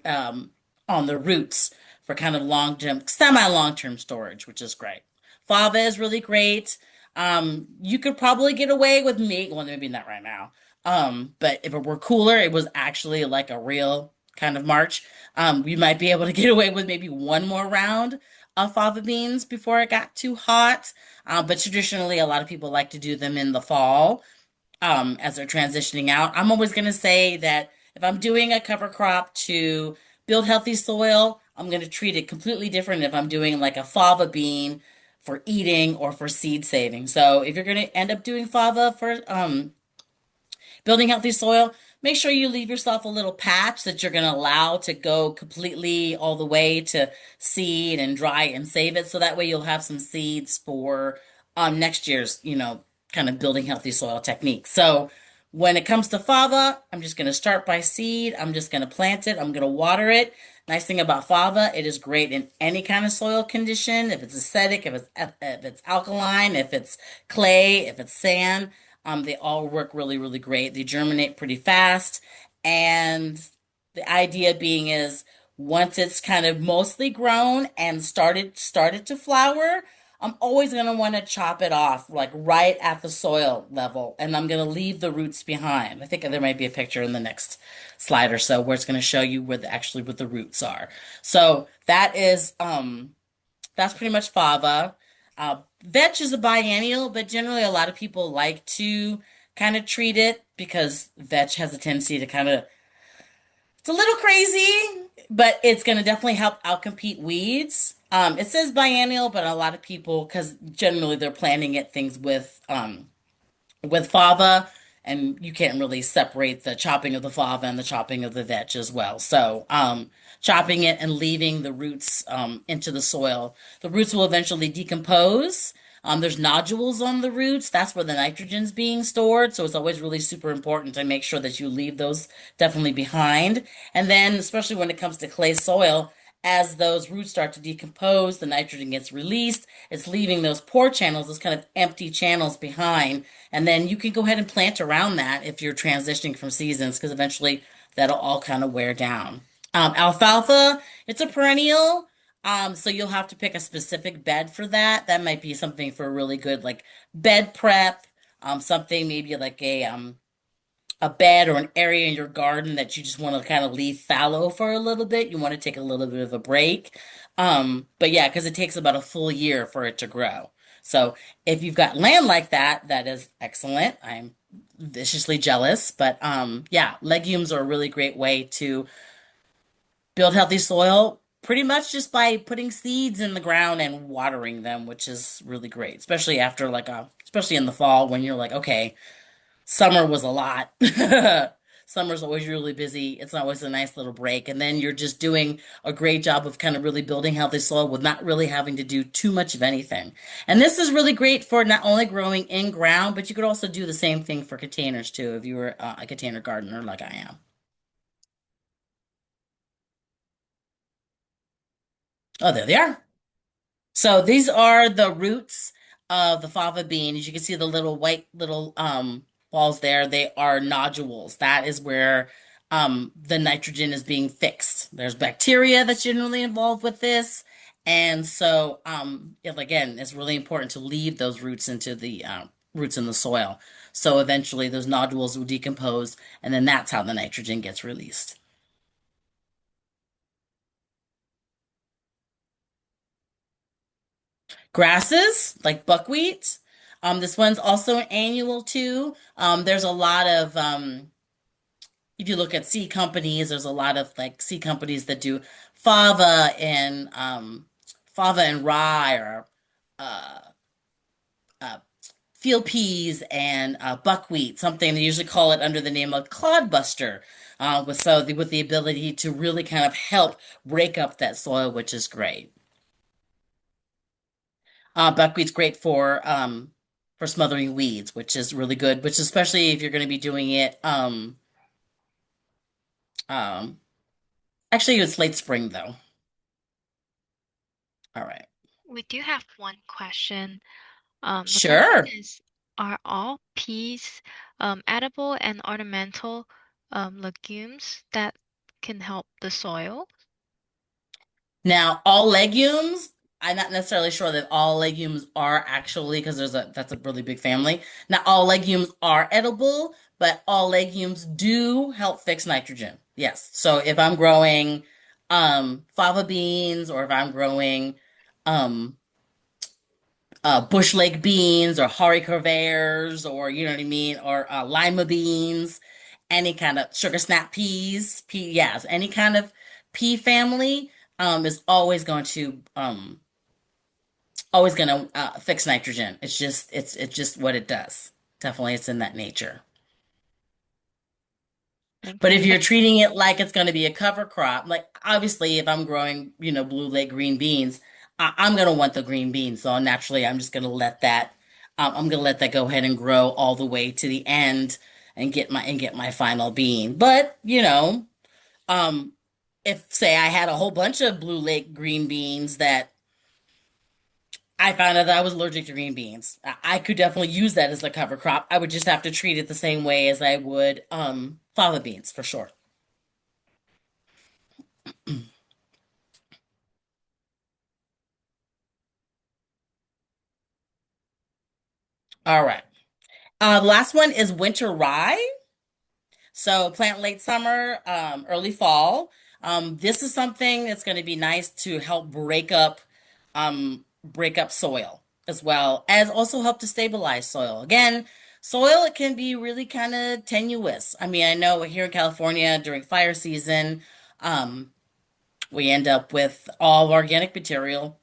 on the roots for kind of long-term, semi-long-term storage, which is great. Fava is really great. You could probably get away with me, well, maybe not right now. But if it were cooler, it was actually like a real kind of March. We might be able to get away with maybe one more round of fava beans before it got too hot. But traditionally, a lot of people like to do them in the fall, as they're transitioning out. I'm always going to say that if I'm doing a cover crop to build healthy soil, I'm going to treat it completely different if I'm doing like a fava bean for eating or for seed saving. So if you're going to end up doing fava for building healthy soil, make sure you leave yourself a little patch that you're going to allow to go completely all the way to seed and dry and save it. So that way you'll have some seeds for next year's, kind of building healthy soil technique. So when it comes to fava, I'm just going to start by seed. I'm just going to plant it. I'm going to water it. Nice thing about fava, it is great in any kind of soil condition. If it's acidic, if it's alkaline, if it's clay, if it's sand. They all work really, really great. They germinate pretty fast. And the idea being is once it's kind of mostly grown and started to flower, I'm always going to want to chop it off like right at the soil level, and I'm going to leave the roots behind. I think there might be a picture in the next slide or so where it's going to show you where what the roots are. So that's pretty much fava. Vetch is a biennial, but generally a lot of people like to kind of treat it because vetch has a tendency to it's a little crazy, but it's going to definitely help outcompete weeds. It says biennial, but a lot of people, because generally they're planting it things with fava, and you can't really separate the chopping of the fava and the chopping of the vetch as well. So, chopping it and leaving the roots into the soil. The roots will eventually decompose. There's nodules on the roots. That's where the nitrogen's being stored. So it's always really super important to make sure that you leave those definitely behind. And then, especially when it comes to clay soil, as those roots start to decompose, the nitrogen gets released. It's leaving those pore channels, those kind of empty channels behind. And then you can go ahead and plant around that if you're transitioning from seasons, because eventually that'll all kind of wear down. Alfalfa, it's a perennial. So you'll have to pick a specific bed for that. That might be something for a really good like bed prep. Something maybe like a bed or an area in your garden that you just want to kind of leave fallow for a little bit. You want to take a little bit of a break. But yeah, because it takes about a full year for it to grow. So if you've got land like that, that is excellent. I'm viciously jealous, but yeah, legumes are a really great way to build healthy soil pretty much just by putting seeds in the ground and watering them, which is really great, especially after especially in the fall when you're like, okay, summer was a lot. Summer's always really busy. It's always a nice little break. And then you're just doing a great job of kind of really building healthy soil with not really having to do too much of anything. And this is really great for not only growing in ground, but you could also do the same thing for containers too, if you were a container gardener like I am. Oh, there they are. So these are the roots of the fava bean. As you can see, the little white little balls there, they are nodules. That is where the nitrogen is being fixed. There's bacteria that's generally involved with this. And so, again, it's really important to leave those roots into the roots in the soil. So eventually those nodules will decompose, and then that's how the nitrogen gets released. Grasses like buckwheat. This one's also an annual too. There's a lot of if you look at seed companies, there's a lot of like seed companies that do fava and fava and rye or uh, uh, field peas and buckwheat, something they usually call it under the name of clodbuster, with the ability to really kind of help break up that soil, which is great. Buckwheat's great for smothering weeds, which is really good, which especially if you're going to be doing it um actually it's late spring though. All right. We do have one question. The question Sure. is, are all peas edible and ornamental legumes that can help the soil? Now, all legumes, I'm not necessarily sure that all legumes are actually, because that's a really big family. Not all legumes are edible, but all legumes do help fix nitrogen. Yes. So if I'm growing fava beans or if I'm growing um bush leg beans or haricot verts or you know what I mean, or lima beans, any kind of sugar snap peas, yes, any kind of pea family. is always going to fix nitrogen. It's just what it does. Definitely, it's in that nature. But if Okay. you're treating it like it's going to be a cover crop, like obviously if I'm growing, blue leg green beans, I'm going to want the green beans. So naturally, I'm just going to let that, I'm going to let that go ahead and grow all the way to the end and get my final bean. But, um, if say I had a whole bunch of blue leg green beans that I found out that I was allergic to green beans, I could definitely use that as a cover crop. I would just have to treat it the same way as I would, fava beans for sure. All right. The last one is winter rye. So plant late summer, early fall. This is something that's going to be nice to help break up soil as well as also help to stabilize soil. Again, soil it can be really kind of tenuous. I mean, I know here in California during fire season, um, we end up with all organic material,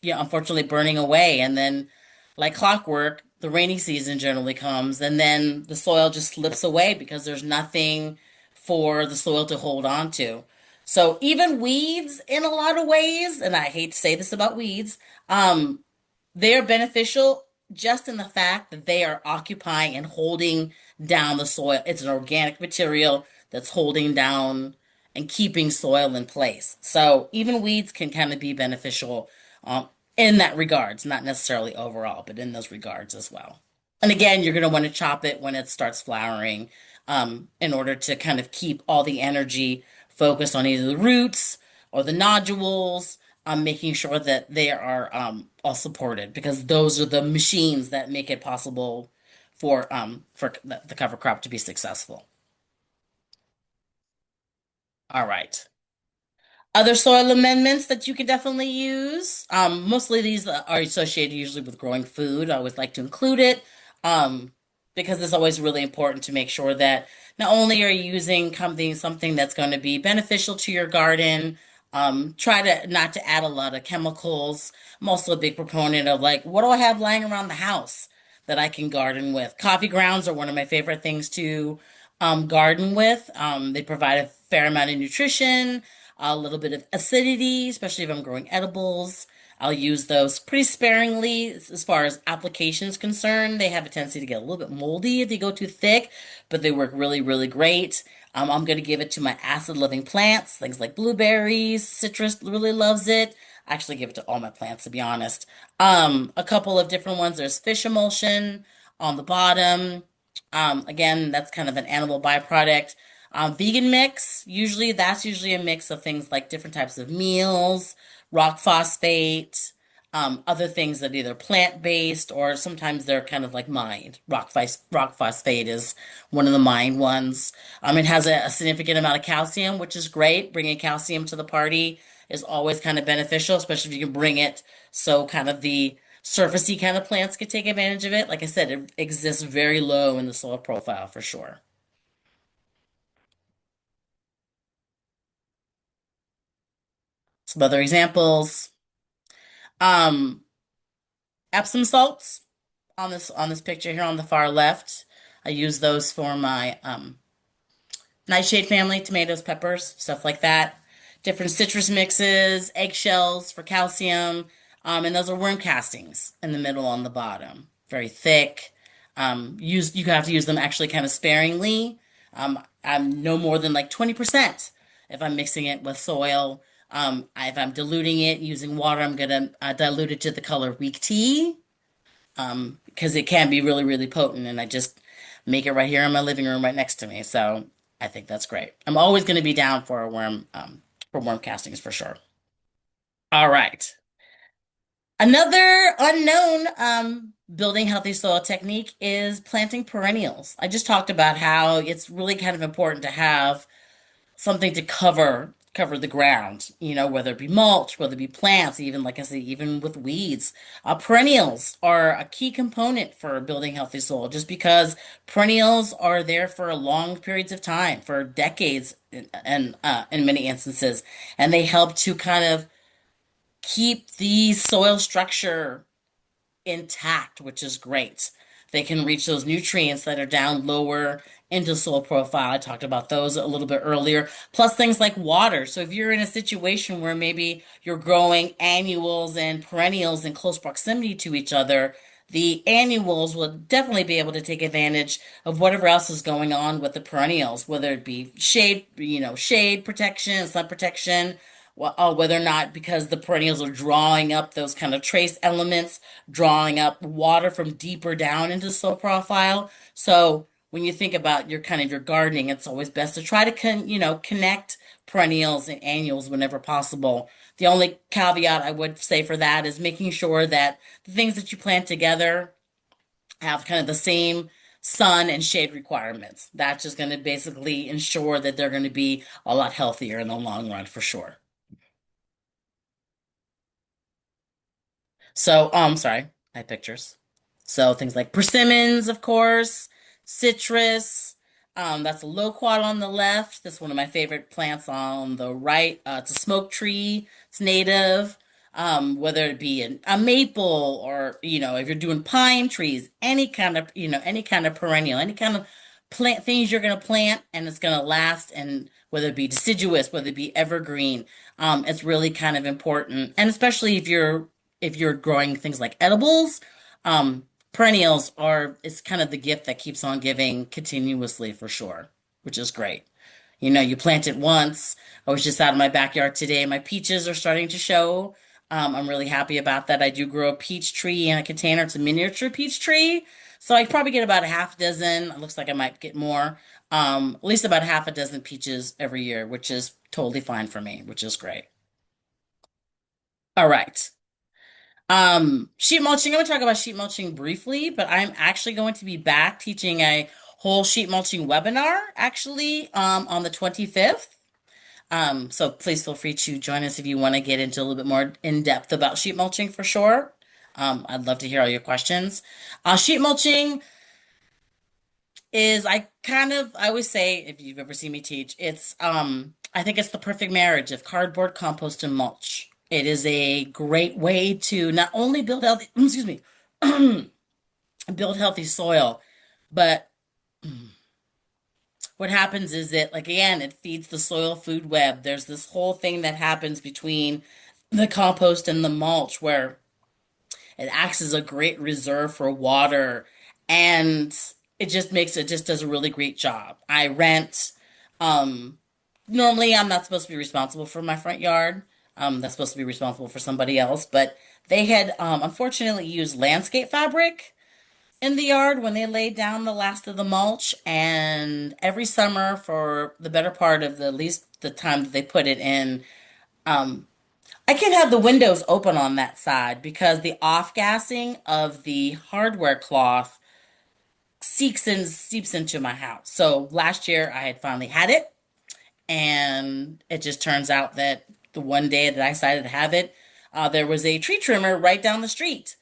yeah, unfortunately burning away. And then, like clockwork, the rainy season generally comes, and then the soil just slips away because there's nothing for the soil to hold on to. So even weeds, in a lot of ways, and I hate to say this about weeds, um, they are beneficial just in the fact that they are occupying and holding down the soil. It's an organic material that's holding down and keeping soil in place. So even weeds can kind of be beneficial um, in that regards, not necessarily overall, but in those regards as well. And again, you're going to want to chop it when it starts flowering in order to kind of keep all the energy focused on either the roots or the nodules, making sure that they are all supported because those are the machines that make it possible for the cover crop to be successful. All right. Other soil amendments that you can definitely use. Mostly these are associated usually with growing food. I always like to include it because it's always really important to make sure that not only are you using something that's going to be beneficial to your garden, try to not to add a lot of chemicals. I'm also a big proponent of like, what do I have lying around the house that I can garden with? Coffee grounds are one of my favorite things to garden with. They provide a fair amount of nutrition, a little bit of acidity, especially if I'm growing edibles. I'll use those pretty sparingly as far as applications concerned. They have a tendency to get a little bit moldy if they go too thick, but they work really, really great. I'm going to give it to my acid-loving plants, things like blueberries, citrus really loves it. I actually give it to all my plants, to be honest. A couple of different ones. There's fish emulsion on the bottom. Again, that's kind of an animal byproduct. Vegan mix, that's usually a mix of things like different types of meals, rock phosphate, other things that are either plant-based or sometimes they're kind of like mined. Rock phosphate is one of the mined ones. It has a significant amount of calcium, which is great. Bringing calcium to the party is always kind of beneficial, especially if you can bring it so kind of the surfacey kind of plants can take advantage of it. Like I said, it exists very low in the soil profile for sure. Some other examples. Um, Epsom salts on this picture here on the far left. I use those for my nightshade family, tomatoes, peppers, stuff like that. Different citrus mixes, eggshells for calcium, and those are worm castings in the middle on the bottom. Very thick. You have to use them actually kind of sparingly. I'm no more than like 20% if I'm mixing it with soil. If I'm diluting it using water, I'm gonna dilute it to the color weak tea because it can be really, really potent. And I just make it right here in my living room right next to me. So I think that's great. I'm always going to be down for a for worm castings for sure. All right. Another unknown building healthy soil technique is planting perennials. I just talked about how it's really kind of important to have something to cover cover the ground, whether it be mulch, whether it be plants, even like I said, even with weeds. Perennials are a key component for building healthy soil just because perennials are there for long periods of time, for decades in many instances, and they help to kind of keep the soil structure intact, which is great. They can reach those nutrients that are down lower into soil profile. I talked about those a little bit earlier, plus things like water. So if you're in a situation where maybe you're growing annuals and perennials in close proximity to each other, the annuals will definitely be able to take advantage of whatever else is going on with the perennials, whether it be shade, shade protection, sun protection, whether or not because the perennials are drawing up those kind of trace elements, drawing up water from deeper down into the soil profile. So when you think about your gardening, it's always best to try to connect perennials and annuals whenever possible. The only caveat I would say for that is making sure that the things that you plant together have kind of the same sun and shade requirements. That's just going to basically ensure that they're going to be a lot healthier in the long run for sure. So, sorry, I had pictures. So things like persimmons, of course, citrus. That's a loquat on the left. That's one of my favorite plants on the right. It's a smoke tree. It's native. Whether it be a maple or, if you're doing pine trees, any kind of perennial, any kind of plant things you're going to plant and it's going to last. And whether it be deciduous, whether it be evergreen, it's really kind of important. And especially if you're growing things like edibles, perennials are it's kind of the gift that keeps on giving continuously for sure, which is great. You plant it once. I was just out in my backyard today. My peaches are starting to show. I'm really happy about that. I do grow a peach tree in a container. It's a miniature peach tree. So I probably get about a half dozen. It looks like I might get more. At least about half a dozen peaches every year, which is totally fine for me, which is great. All right. Sheet mulching. I'm going to talk about sheet mulching briefly, but I'm actually going to be back teaching a whole sheet mulching webinar actually on the 25th. So please feel free to join us if you want to get into a little bit more in depth about sheet mulching for sure. I'd love to hear all your questions. Sheet mulching is I always say if you've ever seen me teach, I think it's the perfect marriage of cardboard, compost, and mulch. It is a great way to not only build healthy, excuse me, build healthy soil, but what happens is that, like, again, it feeds the soil food web. There's this whole thing that happens between the compost and the mulch where it acts as a great reserve for water, and it just does a really great job. I rent. Um, Normally, I'm not supposed to be responsible for my front yard. That's supposed to be responsible for somebody else, but they had unfortunately used landscape fabric in the yard when they laid down the last of the mulch. And every summer, for the better part of the at least the time that they put it in, um, I can't have the windows open on that side because the off-gassing of the hardware cloth seeps into my house. So last year I had finally had it, and it just turns out that the one day that I decided to have it, there was a tree trimmer right down the street,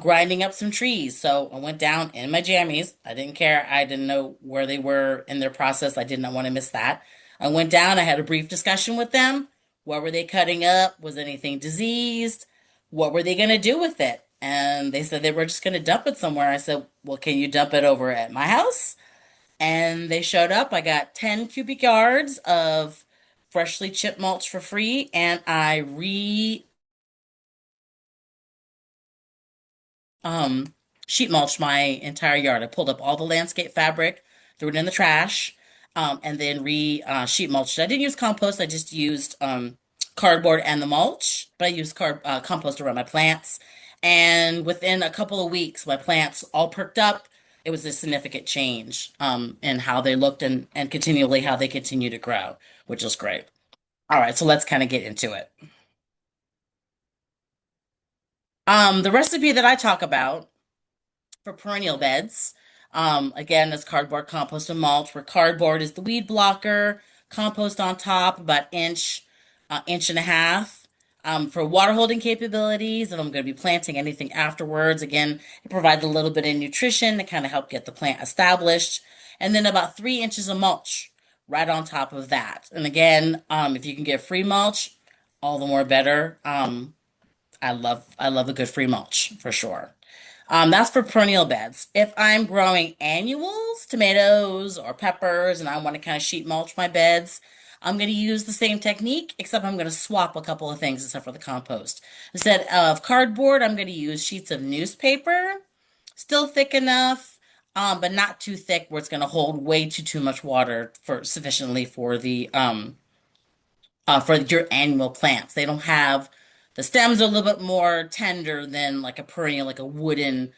grinding up some trees. So I went down in my jammies. I didn't care. I didn't know where they were in their process. I did not want to miss that. I went down. I had a brief discussion with them. What were they cutting up? Was anything diseased? What were they going to do with it? And they said they were just going to dump it somewhere. I said, well, can you dump it over at my house? And they showed up. I got 10 cubic yards of freshly chipped mulch for free, and I um sheet mulched my entire yard. I pulled up all the landscape fabric, threw it in the trash, and then re sheet mulched. I didn't use compost. I just used cardboard and the mulch, but I used compost around my plants. And within a couple of weeks, my plants all perked up. It was a significant change in how they looked and continually how they continue to grow, which is great. All right, so let's kind of get into it. The recipe that I talk about for perennial beds. Again, it's cardboard, compost, and mulch, where cardboard is the weed blocker, compost on top, about inch. inch and a half. For water holding capabilities, and I'm going to be planting anything afterwards. Again, it provides a little bit of nutrition to kind of help get the plant established. And then about 3 inches of mulch right on top of that. And again, if you can get free mulch, all the more better. I love a good free mulch for sure. That's for perennial beds. If I'm growing annuals, tomatoes or peppers, and I want to kind of sheet mulch my beds, I'm going to use the same technique, except I'm going to swap a couple of things except for the compost. Instead of cardboard, I'm going to use sheets of newspaper, still thick enough, but not too thick where it's going to hold way too much water for sufficiently for your annual plants. They don't have the stems are a little bit more tender than like a perennial, like a woody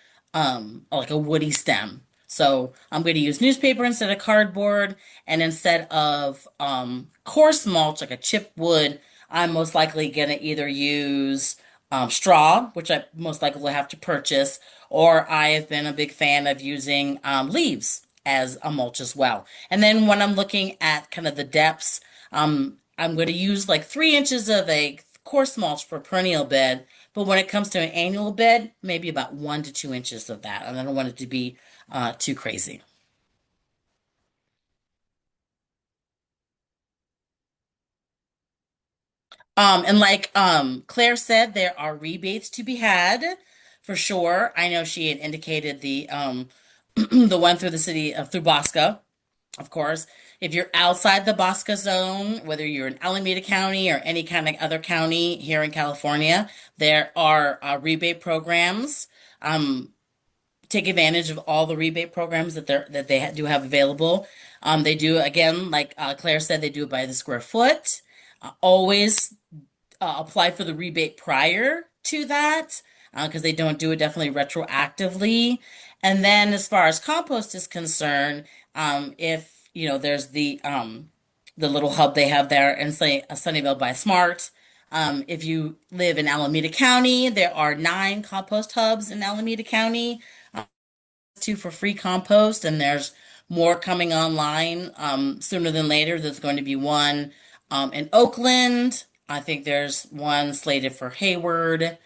stem. So I'm going to use newspaper instead of cardboard, and instead of coarse mulch like a chip wood, I'm most likely going to either use straw, which I most likely will have to purchase, or I have been a big fan of using leaves as a mulch as well. And then when I'm looking at kind of the depths, I'm going to use like 3 inches of a coarse mulch for a perennial bed, but when it comes to an annual bed, maybe about 1 to 2 inches of that. And I don't want it to be too crazy. And like Claire said, there are rebates to be had for sure. I know she had indicated the the one through the city of through Bosca. Of course, if you're outside the Bosca zone, whether you're in Alameda County or any kind of other county here in California, there are rebate programs. Um, Take advantage of all the rebate programs that they do have available. They do again, like Claire said, they do it by the square foot. Always apply for the rebate prior to that because they don't do it definitely retroactively. And then as far as compost is concerned, if you know there's the little hub they have there in say Sunnyvale by Smart. If you live in Alameda County, there are 9 compost hubs in Alameda County, two for free compost, and there's more coming online sooner than later. There's going to be one in Oakland. I think there's one slated for Hayward,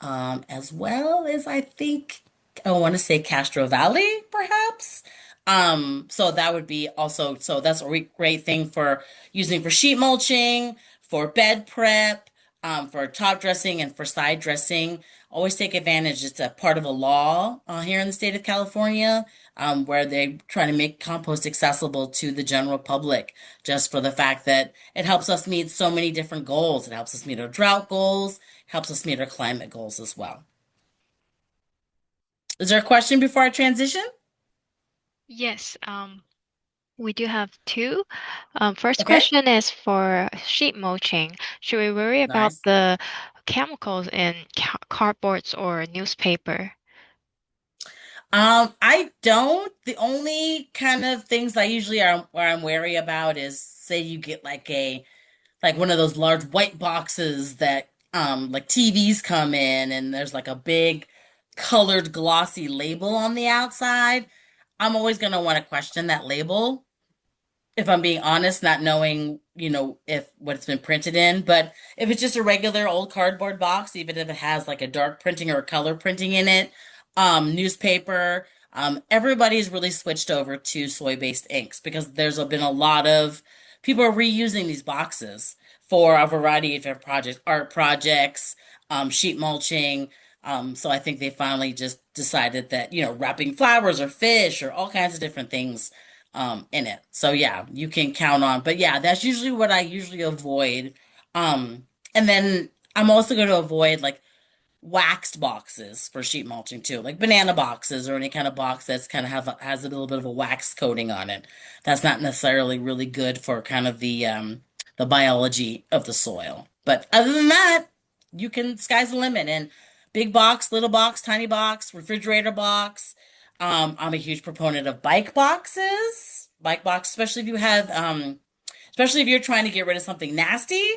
as well as I think I want to say Castro Valley, perhaps. So that would be also so that's a great thing for using for sheet mulching, for bed prep, for top dressing and for side dressing. Always take advantage. It's a part of a law here in the state of California, where they try to make compost accessible to the general public, just for the fact that it helps us meet so many different goals. It helps us meet our drought goals, helps us meet our climate goals as well. Is there a question before I transition? Yes, we do have two. First Okay. question is for sheet mulching. Should we worry about Nice. the chemicals in cardboards or newspaper? I don't. The only kind of things I usually are where I'm wary about is say you get like one of those large white boxes that like TVs come in and there's like a big colored glossy label on the outside. I'm always gonna want to question that label if I'm being honest, not knowing, if what it's been printed in. But if it's just a regular old cardboard box, even if it has like a dark printing or a color printing in it, newspaper, everybody's really switched over to soy-based inks because there's been a lot of people are reusing these boxes for a variety of different projects, art projects, sheet mulching. So I think they finally just decided that, wrapping flowers or fish or all kinds of different things in it. So yeah, you can count on. But yeah, that's usually what I usually avoid. And then I'm also going to avoid like waxed boxes for sheet mulching too, like banana boxes or any kind of box that's kind of has a little bit of a wax coating on it. That's not necessarily really good for kind of the biology of the soil. But other than that, you can sky's the limit. And big box, little box, tiny box, refrigerator box. I'm a huge proponent of bike boxes. Bike box, especially if you're trying to get rid of something nasty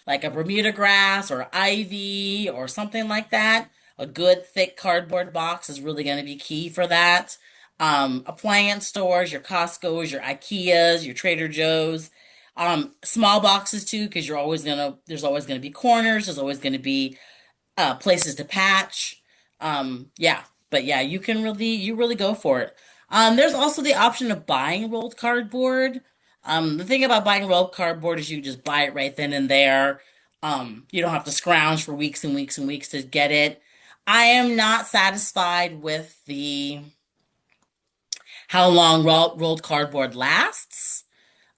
like a Bermuda grass or ivy or something like that. A good thick cardboard box is really going to be key for that. Appliance stores, your Costco's, your IKEA's, your Trader Joe's. Small boxes too, because there's always gonna be corners, there's always gonna be places to patch. Yeah, but yeah, you really go for it. There's also the option of buying rolled cardboard. The thing about buying rolled cardboard is you just buy it right then and there. You don't have to scrounge for weeks and weeks and weeks to get it. I am not satisfied with the how long rolled cardboard lasts.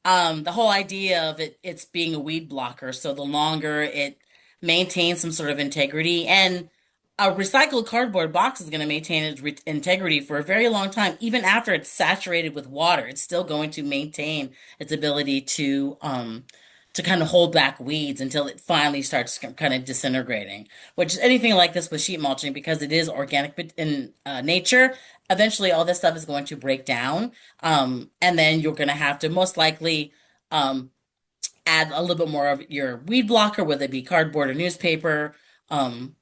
The whole idea of it's being a weed blocker, so the longer it maintains some sort of integrity, and a recycled cardboard box is going to maintain its integrity for a very long time, even after it's saturated with water. It's still going to maintain its ability to kind of hold back weeds until it finally starts kind of disintegrating. Which is anything like this with sheet mulching, because it is organic in nature. Eventually, all this stuff is going to break down, and then you're going to have to most likely um, add a little bit more of your weed blocker, whether it be cardboard or newspaper, um,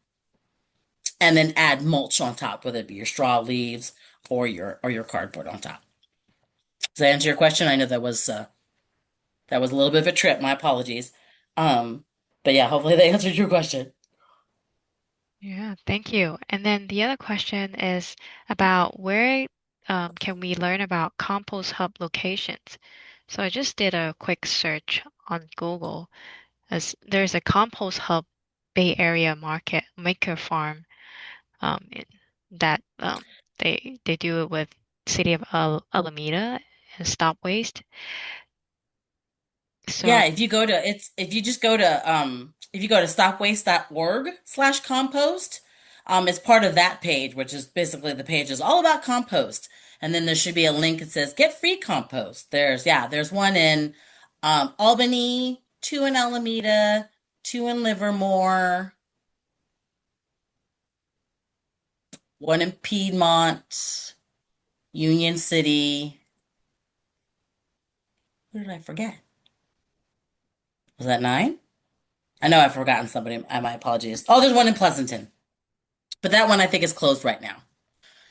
and then add mulch on top, whether it be your straw leaves or your cardboard on top. Does that answer your question? I know that was a little bit of a trip. My apologies. Um, but yeah, hopefully that answered your question. Yeah, thank you. And then the other question is about where can we learn about compost hub locations? So I just did a quick search on Google as there's a compost hub Bay Area Market Maker Farm um, in- that they do it with City of Alameda and Stop Waste. So Yeah, if you just go to if you go to stopwaste.org/compost, it's part of that page, which is basically the page is all about compost. And then there should be a link that says get free compost. There's one in Albany, two in Alameda, two in Livermore, one in Piedmont, Union City. What did I forget? Was that nine? I know I've forgotten somebody. My apologies. Oh, there's one in Pleasanton. But that one I think is closed right now.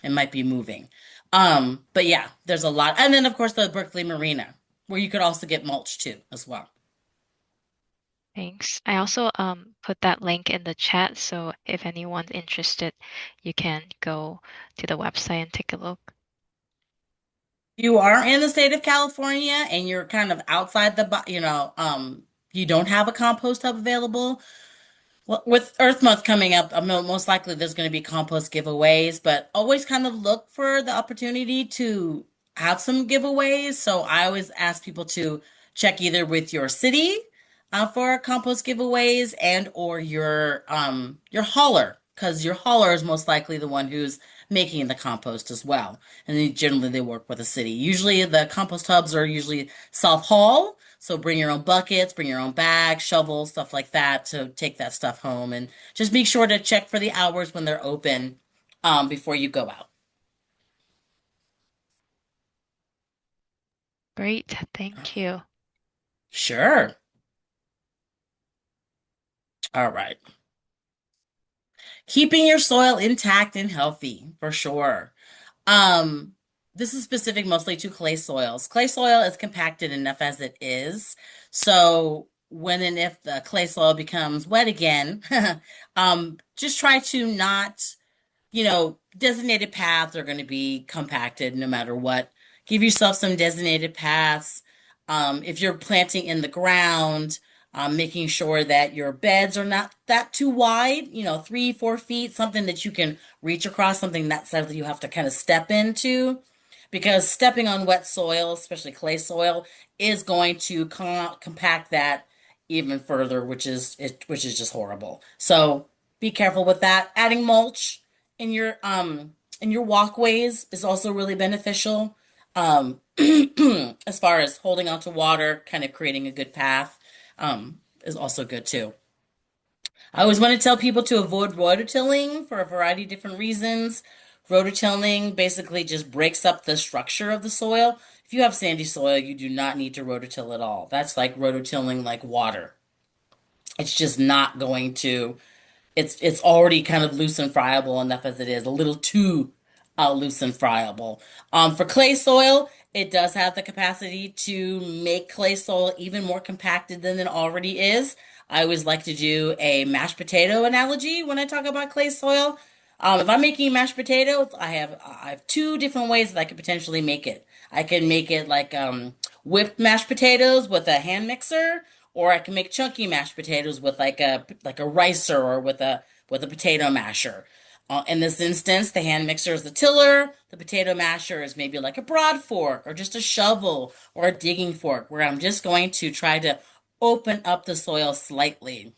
It might be moving. But yeah, there's a lot. And then of course the Berkeley Marina, where you could also get mulch too as well. thanks. I also put that link in the chat, so if anyone's interested, you can go to the website and take a look. You are in the state of California and you're kind of outside you don't have a compost hub available. Well, with Earth Month coming up, most likely there's going to be compost giveaways, but always kind of look for the opportunity to have some giveaways. So I always ask people to check either with your city for compost giveaways and or your hauler, because your hauler is most likely the one who's making the compost as well. And generally they work with the city. Usually the compost hubs are usually self-haul. So bring your own buckets, bring your own bags, shovels, stuff like that to take that stuff home. And just be sure to check for the hours when they're open before you go out. Great, thank you. Sure. All right. Keeping your soil intact and healthy, for sure. Um, this is specific mostly to clay soils. Clay soil is compacted enough as it is. So when and if the clay soil becomes wet again, just try to not designated paths are going to be compacted no matter what. Give yourself some designated paths. If you're planting in the ground, making sure that your beds are not that too wide, 3, 4 feet, something that you can reach across, something that size that you have to kind of step into. Because stepping on wet soil, especially clay soil, is going to compact that even further, which is just horrible. So be careful with that. Adding mulch in your walkways is also really beneficial. Um, as far as holding on to water, kind of creating a good path, is also good too. I always want to tell people to avoid rototilling for a variety of different reasons. Rototilling basically just breaks up the structure of the soil. If you have sandy soil, you do not need to rototill at all. That's like rototilling like water. It's just not going to it's already kind of loose and friable enough as it is, a little too loose and friable. For clay soil, It does have the capacity to make clay soil even more compacted than it already is. I always like to do a mashed potato analogy when I talk about clay soil. If I'm making mashed potatoes, I have two different ways that I could potentially make it. I can make it like whipped mashed potatoes with a hand mixer, or I can make chunky mashed potatoes with like a ricer or with a potato masher. In this instance, the hand mixer is the tiller. The potato masher is maybe like a broad fork or just a shovel or a digging fork, where I'm just going to try to open up the soil slightly.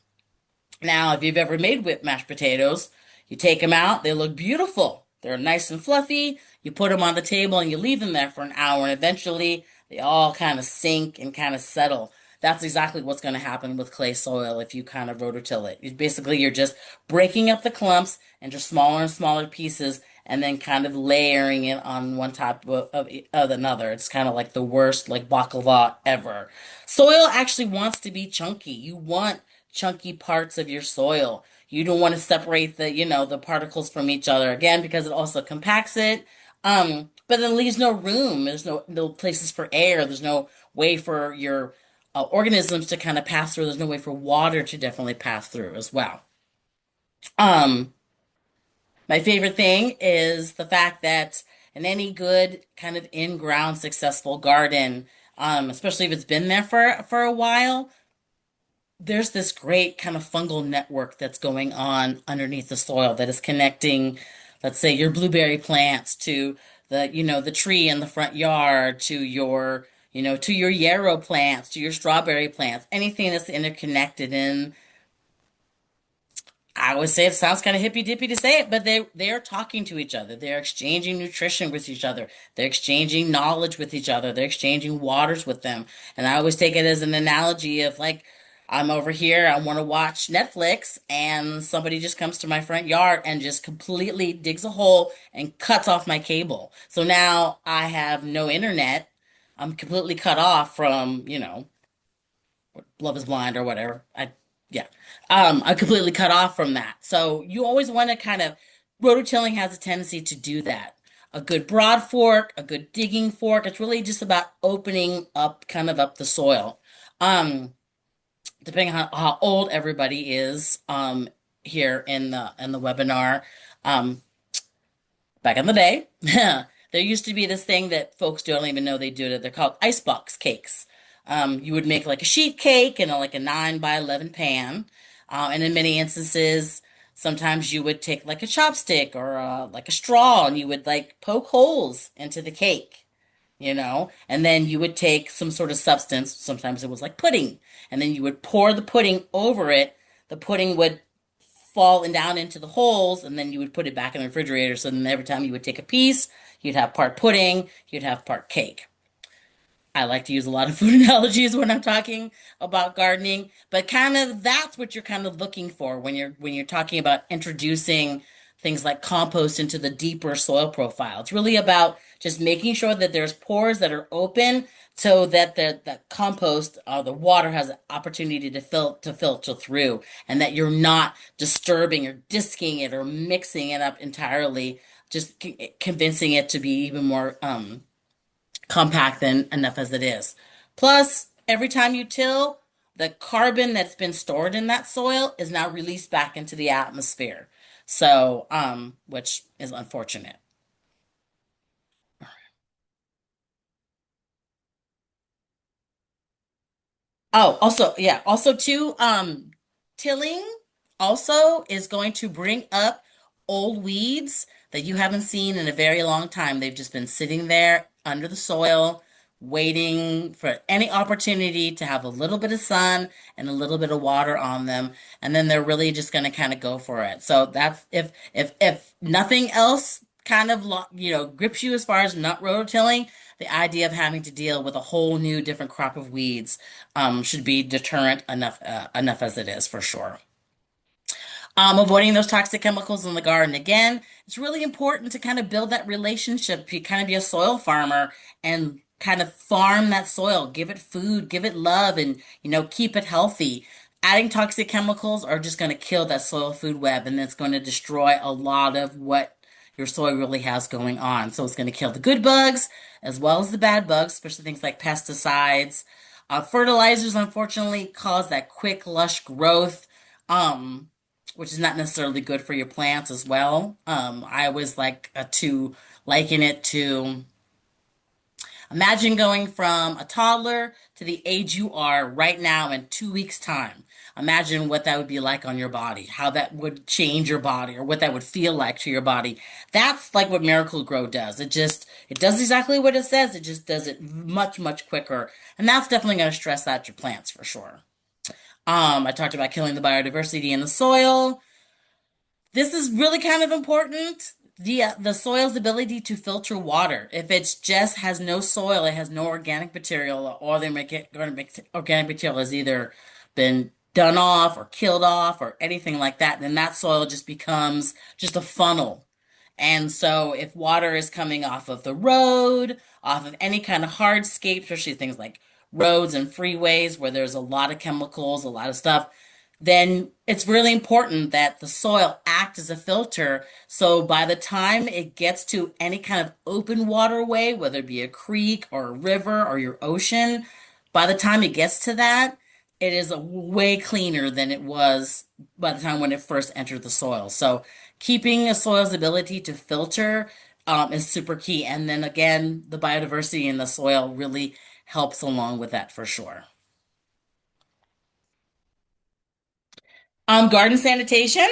Now, if you've ever made whipped mashed potatoes, you take them out, they look beautiful. They're nice and fluffy. You put them on the table and you leave them there for an hour, and eventually they all kind of sink and kind of settle. That's exactly what's going to happen with clay soil if you kind of rototill it. Basically, you're just breaking up the clumps into smaller and smaller pieces and then kind of layering it on one top of another. It's kind of like the worst, like baklava ever. Soil actually wants to be chunky. You want chunky parts of your soil. You don't want to separate the particles from each other again because it also compacts it. But it leaves no room. There's no places for air. There's no way for your organisms to kind of pass through. There's no way for water to definitely pass through as well. Um, my favorite thing is the fact that in any good kind of in-ground successful garden, especially if it's been there for a while, there's this great kind of fungal network that's going on underneath the soil that is connecting, let's say, your blueberry plants to the tree in the front yard, to your yarrow plants, to your strawberry plants, anything that's interconnected. And I would say it sounds kind of hippy dippy to say it, but they are talking to each other. They're exchanging nutrition with each other. They're exchanging knowledge with each other. They're exchanging waters with them. And I always take it as an analogy of like, I'm over here, I want to watch Netflix, and somebody just comes to my front yard and just completely digs a hole and cuts off my cable. So now I have no internet. I'm completely cut off from, Love is Blind or whatever. Yeah. I'm completely cut off from that. So you always want to kind of, rototilling has a tendency to do that. A good broad fork, a good digging fork. It's really just about opening up, kind of up the soil. Um, Depending on how old everybody is, here in the webinar, um, back in the day, there used to be this thing that folks don't even know they do it. They're called icebox cakes. You would make like a sheet cake in like a 9 by 11 pan. And in many instances, sometimes you would take like a chopstick or like a straw and you would like poke holes into the cake, and then you would take some sort of substance. Sometimes it was like pudding, and then you would pour the pudding over it. The pudding would fall and down into the holes, and then you would put it back in the refrigerator. So then every time you would take a piece, you'd have part pudding, you'd have part cake. I like to use a lot of food analogies when I'm talking about gardening, but kind of that's what you're kind of looking for when you're talking about introducing things like compost into the deeper soil profile. It's really about just making sure that there's pores that are open so that the compost, the water has an opportunity to filter through, and that you're not disturbing or disking it or mixing it up entirely, just convincing it to be even more compact than enough as it is. Plus, every time you till, the carbon that's been stored in that soil is now released back into the atmosphere. So, which is unfortunate. Oh, also, yeah, also too, tilling also is going to bring up old weeds that you haven't seen in a very long time. They've just been sitting there under the soil, waiting for any opportunity to have a little bit of sun and a little bit of water on them, and then they're really just going to kind of go for it. So that's if nothing else kind of grips you as far as nut rototilling, the idea of having to deal with a whole new different crop of weeds should be deterrent enough as it is for sure. Avoiding those toxic chemicals in the garden. Again, it's really important to kind of build that relationship. You kind of be a soil farmer and kind of farm that soil, give it food, give it love, and keep it healthy. Adding toxic chemicals are just going to kill that soil food web, and it's going to destroy a lot of what your soil really has going on. So it's going to kill the good bugs as well as the bad bugs, especially things like pesticides. Fertilizers, unfortunately, cause that quick, lush growth, um, which is not necessarily good for your plants as well. I always like to liken it to imagine going from a toddler to the age you are right now in 2 weeks' time. Imagine what that would be like on your body, how that would change your body, or what that would feel like to your body. That's like what Miracle Grow does. It does exactly what it says. It just does it much, much quicker. And that's definitely going to stress out your plants for sure. I talked about killing the biodiversity in the soil. This is really kind of important. The soil's ability to filter water. If it's just has no soil, it has no organic material, or the organic material has either been done off or killed off or anything like that, then that soil just becomes just a funnel. And so if water is coming off of the road, off of any kind of hardscape, especially things like roads and freeways where there's a lot of chemicals, a lot of stuff, then it's really important that the soil act as a filter. So by the time it gets to any kind of open waterway, whether it be a creek or a river or your ocean, by the time it gets to that, it is a way cleaner than it was by the time when it first entered the soil. So keeping a soil's ability to filter is super key. And then again, the biodiversity in the soil really helps along with that for sure. Garden sanitation.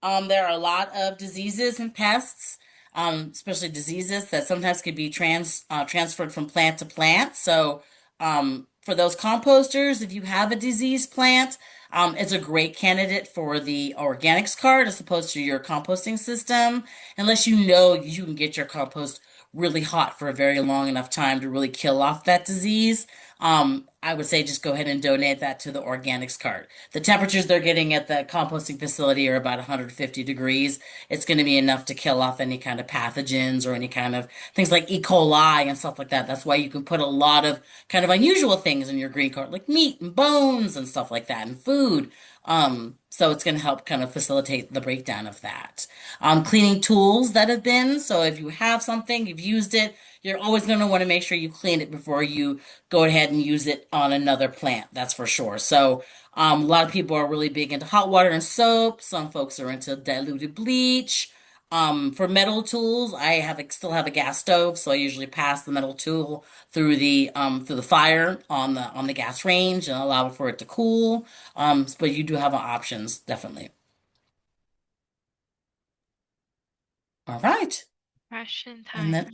There are a lot of diseases and pests, especially diseases that sometimes could be transferred from plant to plant. So, for those composters, if you have a diseased plant, it's a great candidate for the organics card as opposed to your composting system, unless you know you can get your compost really hot for a very long enough time to really kill off that disease. I would say just go ahead and donate that to the organics cart. The temperatures they're getting at the composting facility are about 150 degrees. It's going to be enough to kill off any kind of pathogens or any kind of things like E. coli and stuff like that. That's why you can put a lot of kind of unusual things in your green cart, like meat and bones and stuff like that, and food. So it's going to help kind of facilitate the breakdown of that. Cleaning tools that have been, so if you have something, you've used it, you're always going to want to make sure you clean it before you go ahead and use it on another plant. That's for sure. So, a lot of people are really big into hot water and soap. Some folks are into diluted bleach. For metal tools, still have a gas stove, so I usually pass the metal tool through the fire on the gas range and allow for it to cool. But you do have options, definitely. All right. Question And time. then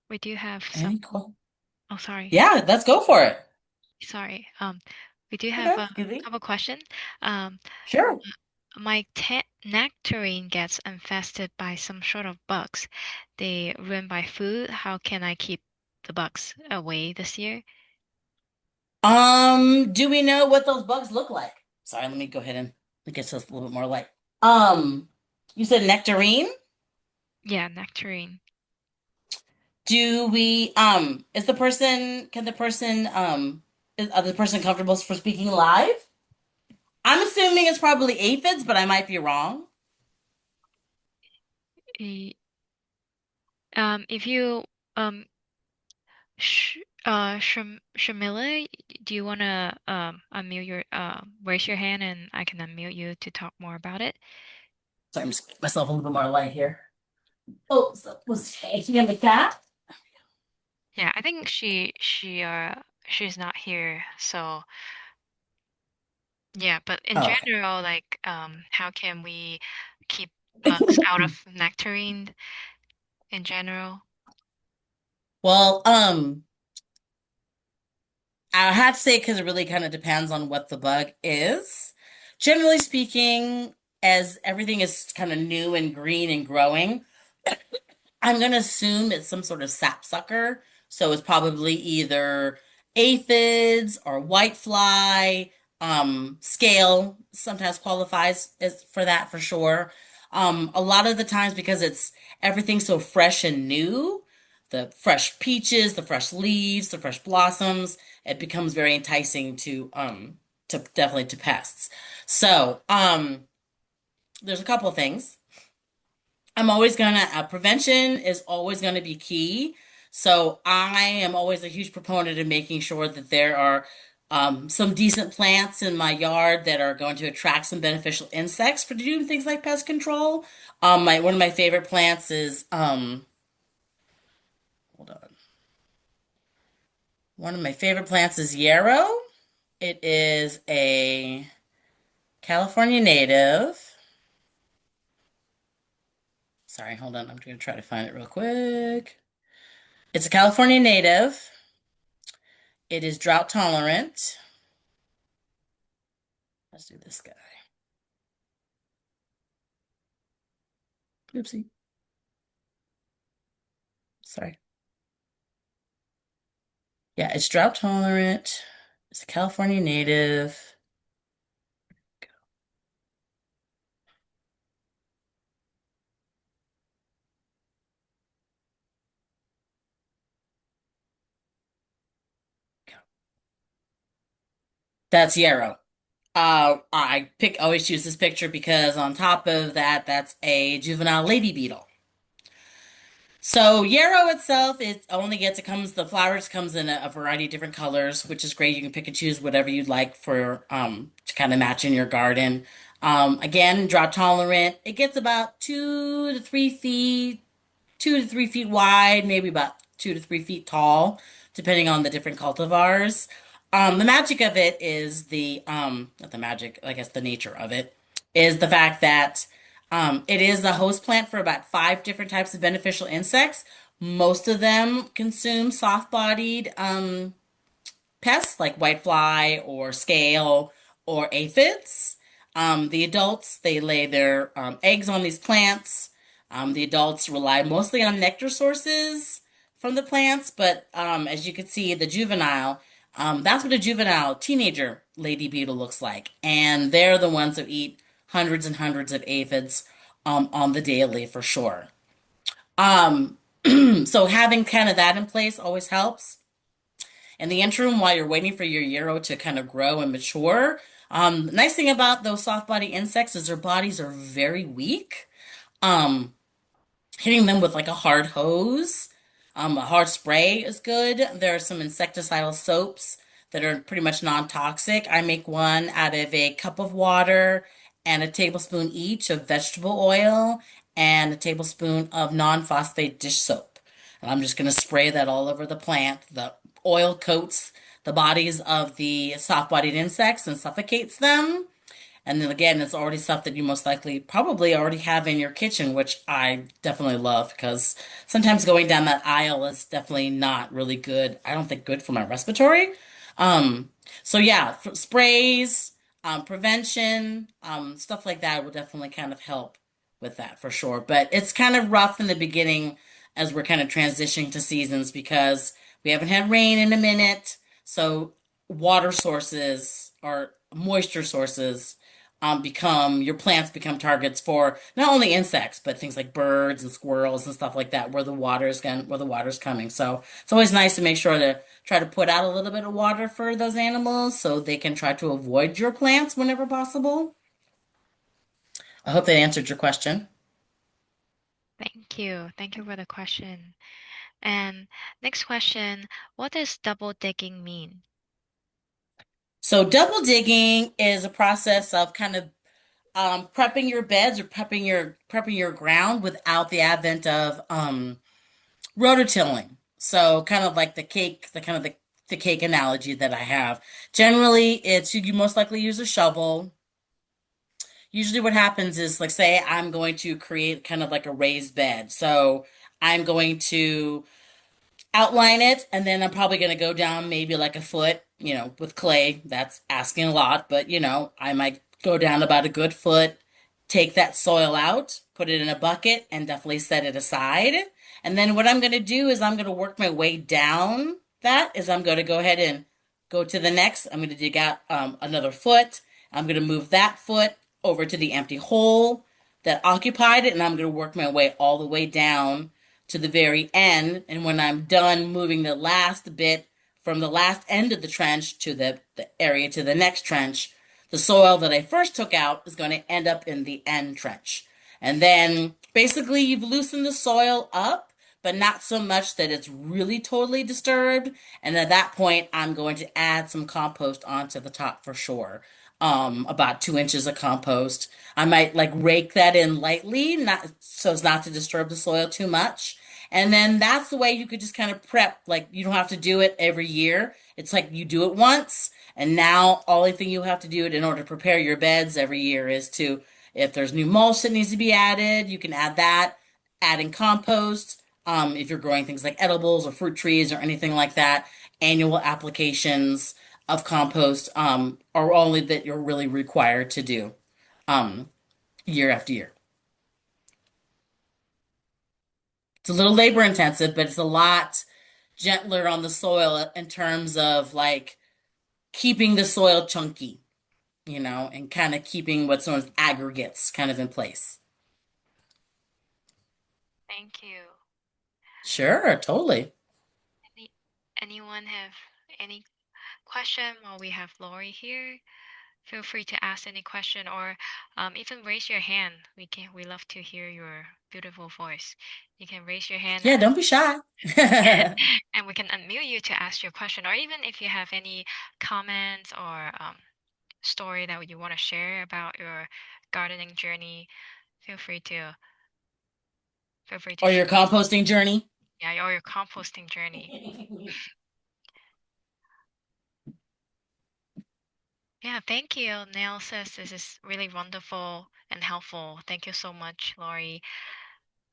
We do have some. any cool. Oh, sorry. Yeah, let's go for it. Sorry. We do have Okay, a Gizzy. couple questions. Um, Sure. my nectarine gets infested by some sort of bugs. They ruin my food. How can I keep the bugs away this year? Do we know what those bugs look like? Sorry, let me go ahead and get this a little bit more light. Um, you said nectarine. Yeah, nectarine. Is the person, can the person, are the person comfortable for speaking live? I'm assuming it's probably aphids, but I might be wrong. Y- if you um Shamila, do you wanna unmute your raise your hand and I can unmute you to talk more about it? Sorry, I'm just getting myself a little bit more light here. Oh, so was she in the cat? Yeah, I think she's not here. So yeah, but in Oh, general, like how can we keep bugs out of nectarine in general? well, I have to say because it really kind of depends on what the bug is. Generally speaking, as everything is kind of new and green and growing, I'm gonna assume it's some sort of sapsucker. So it's probably either aphids or whitefly. Scale sometimes qualifies as for that for sure. A lot of the times because it's everything's so fresh and new, the fresh peaches, the fresh leaves, the fresh blossoms, it becomes very enticing to definitely to pests. So, there's a couple of things. I'm always gonna, prevention is always gonna be key. So I am always a huge proponent of making sure that there are some decent plants in my yard that are going to attract some beneficial insects for doing things like pest control. One of my favorite plants is hold on. One of my favorite plants is yarrow. It is a California native. Sorry, hold on. I'm going to try to find it real quick. It's a California native. It is drought tolerant. Let's do this guy. Oopsie. Sorry. Yeah, it's drought tolerant. It's a California native. That's yarrow. I pick always choose this picture because on top of that, that's a juvenile lady beetle. So yarrow itself, it comes, the flowers comes in a variety of different colors, which is great. You can pick and choose whatever you'd like for to kind of match in your garden. Again, drought tolerant. It gets about 2 to 3 feet, 2 to 3 feet wide, maybe about 2 to 3 feet tall, depending on the different cultivars. The magic of it is not the magic, I guess the nature of it is the fact that it is the host plant for about 5 different types of beneficial insects. Most of them consume soft-bodied pests like whitefly or scale or aphids. The adults, they lay their eggs on these plants. The adults rely mostly on nectar sources from the plants, but as you can see, the juvenile, that's what a juvenile teenager lady beetle looks like. And they're the ones that eat hundreds and hundreds of aphids on the daily for sure. Um, so having kind of that in place always helps. In the interim, while you're waiting for your yarrow to kind of grow and mature, the nice thing about those soft body insects is their bodies are very weak. Um, Hitting them with like a hard hose, a hard spray is good. There are some insecticidal soaps that are pretty much non-toxic. I make one out of a cup of water and a tablespoon each of vegetable oil and a tablespoon of non-phosphate dish soap. And I'm just going to spray that all over the plant. The oil coats the bodies of the soft-bodied insects and suffocates them. And then again, it's already stuff that you most likely probably already have in your kitchen, which I definitely love because sometimes going down that aisle is definitely not really good. I don't think good for my respiratory. Um, so yeah, sprays, prevention, stuff like that will definitely kind of help with that for sure. But it's kind of rough in the beginning as we're kind of transitioning to seasons because we haven't had rain in a minute. So water sources or moisture sources your plants become targets for not only insects but things like birds and squirrels and stuff like that where the water's coming. So it's always nice to make sure to try to put out a little bit of water for those animals so they can try to avoid your plants whenever possible. I hope that answered your question. Thank you. Thank you for the question. And next question, what does double digging mean? So double digging is a process of kind of prepping your beds or prepping your ground without the advent of rototilling. So kind of like the cake analogy that I have. Generally, it's you most likely use a shovel. Usually what happens is like say I'm going to create kind of like a raised bed. So I'm going to outline it, and then I'm probably going to go down maybe like a foot, with clay. That's asking a lot, but I might go down about a good foot, take that soil out, put it in a bucket, and definitely set it aside. And then what I'm going to do is I'm going to work my way down that is I'm going to go ahead and go to the next. I'm going to dig out another foot. I'm going to move that foot over to the empty hole that occupied it, and I'm going to work my way all the way down to the very end. And when I'm done moving the last bit from the last end of the trench to the area to the next trench, the soil that I first took out is going to end up in the end trench. And then Basically, you've loosened the soil up, but not so much that it's really totally disturbed. And at that point, I'm going to add some compost onto the top for sure. About 2 inches of compost. I might like rake that in lightly, not so as not to disturb the soil too much. And then that's the way you could just kind of prep. Like you don't have to do it every year. It's like you do it once, and now only thing you have to do it in order to prepare your beds every year is to if there's new mulch that needs to be added, you can add that. Adding compost. If you're growing things like edibles or fruit trees or anything like that, annual applications of compost are only that you're really required to do um, year after year. It's a little labor intensive, but it's a lot gentler on the soil in terms of like keeping the soil chunky, and kind of keeping what's known as aggregates kind of in place. Thank you. Sure, totally. Any, anyone have any question while we have Lori here? Feel free to ask any question or even raise your hand. We love to hear your beautiful voice. You can raise your hand Yeah, don't be shy. and we can unmute you to ask your question, or even if you have any comments or story that you want to share about your gardening journey, feel free to feel free to Or your share. composting journey. Yeah, or your composting journey. Yeah, thank you. Neil says this is really wonderful and helpful. Thank you so much, Lori.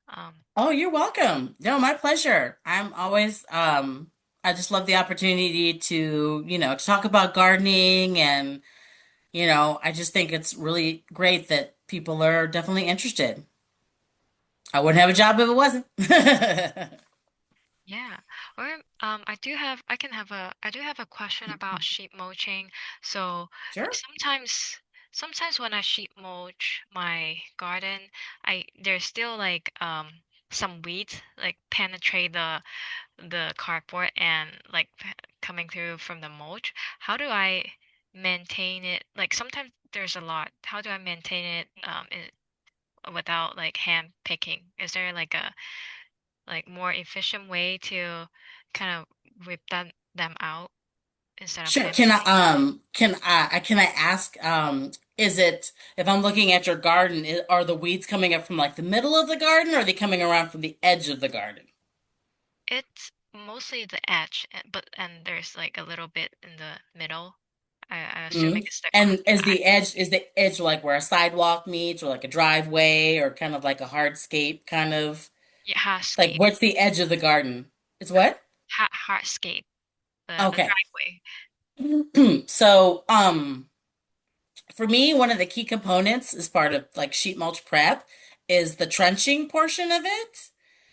Um, Oh, you're welcome. No, my pleasure. I just love the opportunity to, to talk about gardening and, I just think it's really great that people are definitely interested. I wouldn't have a job if it wasn't. yeah. Or I do have a question about sheep mulching. So Sure. sometimes when I sheep mulch my garden, I there's still like some weeds like penetrate the cardboard and like coming through from the mulch. How do I maintain it? Like sometimes there's a lot. How do I maintain it without like hand picking? Is there like a more efficient way to kind of rip them out instead of Sure. hand picking? Can I ask, is it, if I'm looking at your garden, are the weeds coming up from like the middle of the garden or are they coming around from the edge of the garden? It's mostly the edge, and there's like a little bit in the middle. I'm assuming Mhm. it's the And grass. is the edge like where a sidewalk meets or like a driveway or kind of like a hardscape kind of Yeah, like hardscape. what's the edge of the garden? It's The what? hardscape. The Okay. driveway. So, for me, one of the key components as part of like sheet mulch prep is the trenching portion of it.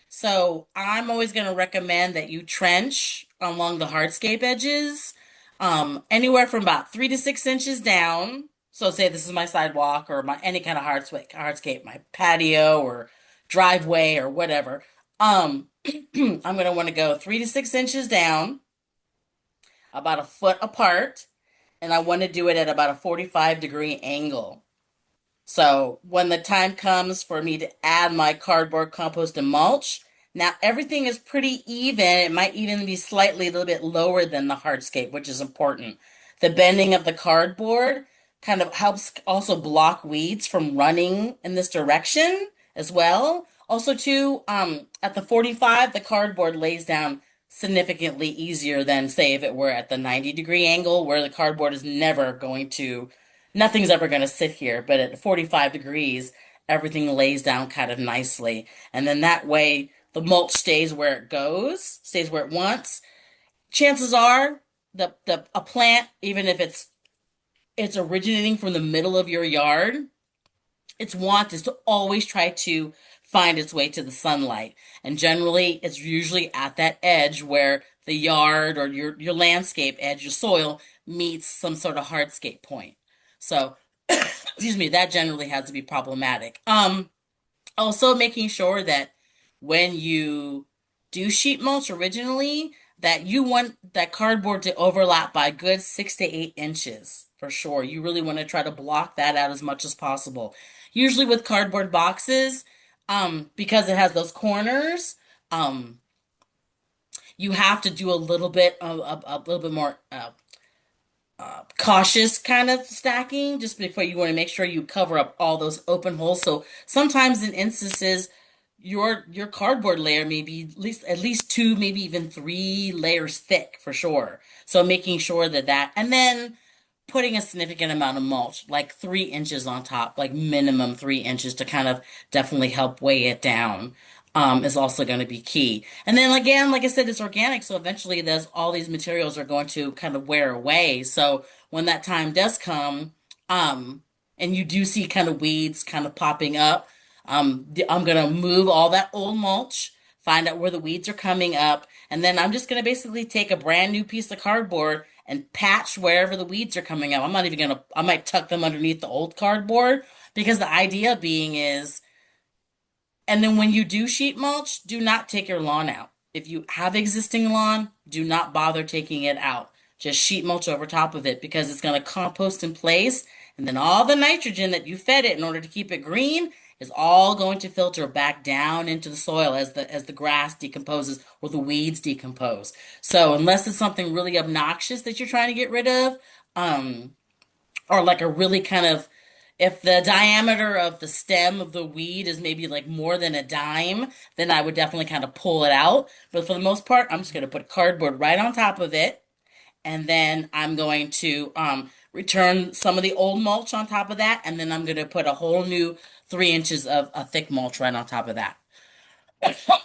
So I'm always going to recommend that you trench along the hardscape edges, anywhere from about 3 to 6 inches down. So say this is my sidewalk or my any kind of hardscape, my patio or driveway or whatever. I'm going to want to go 3 to 6 inches down, about a foot apart, and I want to do it at about a 45-degree angle. So when the time comes for me to add my cardboard compost and mulch, now everything is pretty even. It might even be slightly a little bit lower than the hardscape, which is important. The bending of the cardboard kind of helps also block weeds from running in this direction as well. Also, too, at the 45, the cardboard lays down significantly easier than, say, if it were at the 90-degree angle, where the cardboard is never going to nothing's ever going to sit here, but at 45 degrees, everything lays down kind of nicely. And then that way, the mulch stays where it goes, stays where it wants. Chances are, the a plant, even if it's originating from the middle of your yard, its want is to always try to find its way to the sunlight. And generally, it's usually at that edge where the yard or your landscape edge, your soil, meets some sort of hardscape point. So, excuse me, that generally has to be problematic. Also making sure that when you do sheet mulch originally, that you want that cardboard to overlap by a good 6 to 8 inches for sure. You really want to try to block that out as much as possible. Usually with cardboard boxes, Because it has those corners, um, you have to do a little bit of a little bit more cautious kind of stacking just before you want to make sure you cover up all those open holes. So sometimes in instances, your cardboard layer may be at least two, maybe even three layers thick for sure. So making sure that and then putting a significant amount of mulch, like 3 inches on top, like minimum 3 inches to kind of definitely help weigh it down, is also going to be key. And then again, like I said, it's organic, so eventually there's all these materials are going to kind of wear away. So when that time does come, um, and you do see kind of weeds kind of popping up, I'm gonna move all that old mulch, find out where the weeds are coming up, and then I'm just gonna basically take a brand new piece of cardboard and patch wherever the weeds are coming up. I'm not even gonna, I might tuck them underneath the old cardboard because the idea being is, and then when you do sheet mulch, do not take your lawn out. If you have existing lawn, do not bother taking it out. Just sheet mulch over top of it because it's going to compost in place. And then all the nitrogen that you fed it in order to keep it green is all going to filter back down into the soil as the grass decomposes or the weeds decompose. So unless it's something really obnoxious that you're trying to get rid of, um, or like a really kind of, if the diameter of the stem of the weed is maybe like more than a dime, then I would definitely kind of pull it out. But for the most part, I'm just going to put cardboard right on top of it. And then I'm going to return some of the old mulch on top of that. And then I'm going to put a whole new 3 inches of a thick mulch right on top of that,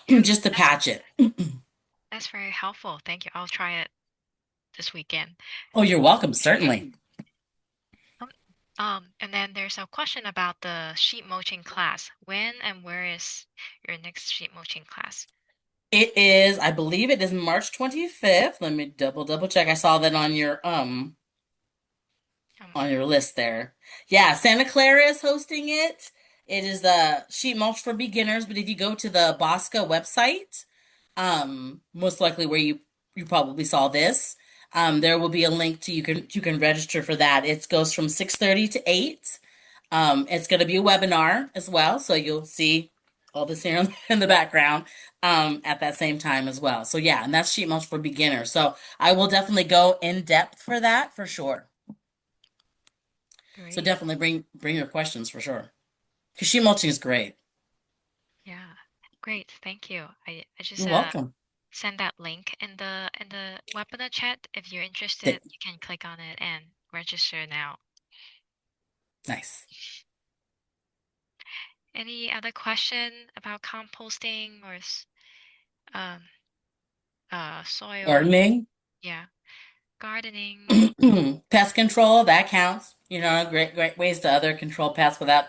Yeah, just to that's patch it. that's very helpful. Thank you. I'll try it this weekend. Oh, you're welcome, certainly. Um, and then there's a question about the sheet mulching class. When and where is your next sheet mulching class? It is, I believe it is March 25th. Let me double check. I saw that Um, on your list there. Yeah, Santa Clara is hosting it. It is a sheet mulch for beginners, but if you go to the Bosca website, most likely where you probably saw this, there will be a link to you can register for that. It goes from 6:30 to 8. It's going to be a webinar as well, so you'll see all this here in the background at that same time as well. So yeah, and that's sheet mulch for beginners. So I will definitely go in depth for that for sure. So Great. definitely bring your questions for sure. Because sheet mulching is great. Yeah. Great. Thank you. I just You're welcome. send that link in the webinar chat. If you're interested, Th- you can click on it and register now. Nice. Any other question about composting or um soil? Gardening, Yeah, gardening. pest control, that counts. Great ways to other control pests without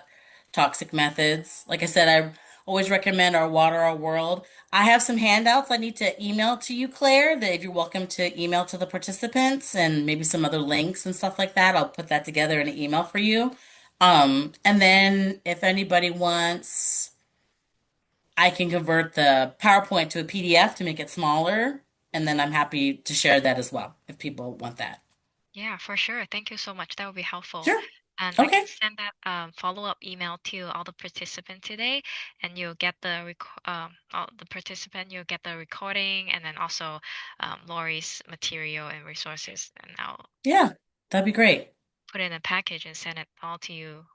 toxic methods. Like I said, I always recommend our Water Our World. I have some handouts I need to email to you, Claire, that if you're welcome to email to the participants and maybe some other links and stuff like that. I'll put that together in an email for you. And then if anybody wants, I can convert the PowerPoint to a PDF to make it smaller, and then I'm happy to share that as well if people want that. Yeah, for sure. Thank you so much. That would be helpful. Sure. And I can Okay. send that follow-up email to all the participants today, and you'll get the all the participant. You'll get the recording, and then also Lori's material and resources. And I'll Yeah, that'd be great. put it in a package and send it all to you.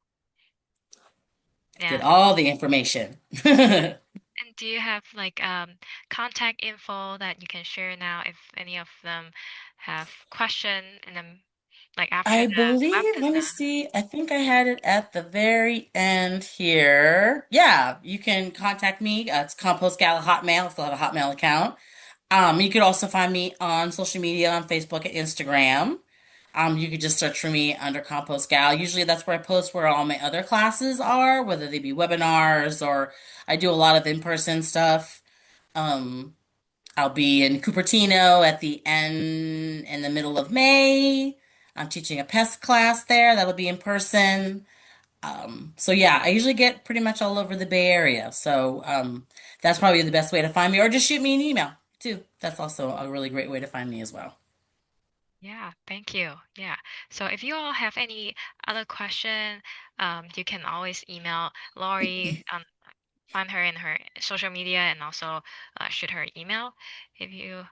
Get Yeah. all the information. And do you have like contact info that you can share now if any of them have question and then like after I the believe, let me webinar? see. I think I had it at the very end here. Yeah, you can contact me. It's compostgal at Hotmail. I still have a Hotmail account. You could also find me on social media on Facebook and Instagram. You could just search for me under Compost Gal. Usually that's where I post where all my other classes are, whether they be webinars or I do a lot of in-person stuff. Um, I'll be in Cupertino at the end in the middle of May. I'm teaching a pest class there. That'll be in person. So yeah, I usually get pretty much all over the Bay Area. So that's probably the best way to find me, or just shoot me an email too. That's also a really great way to find me as well. Yeah, thank you. Yeah. So if you all have any other question, you can always email Laurie. find her in her social media and also shoot her email if you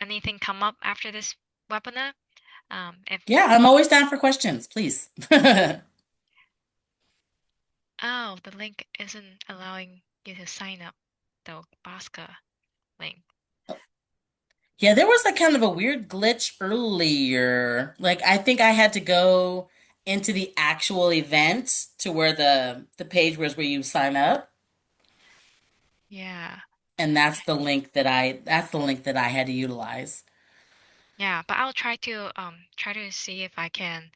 anything come up after this webinar. If Yeah, I'm always down for questions, please. oh, the link isn't allowing you to sign up, the Basca link. Yeah, there was like kind of a weird glitch earlier. Like I think I had to go into the actual event to where the page was where you sign up, Yeah. and that's the link that I had to utilize. Yeah, but I'll try to see if I can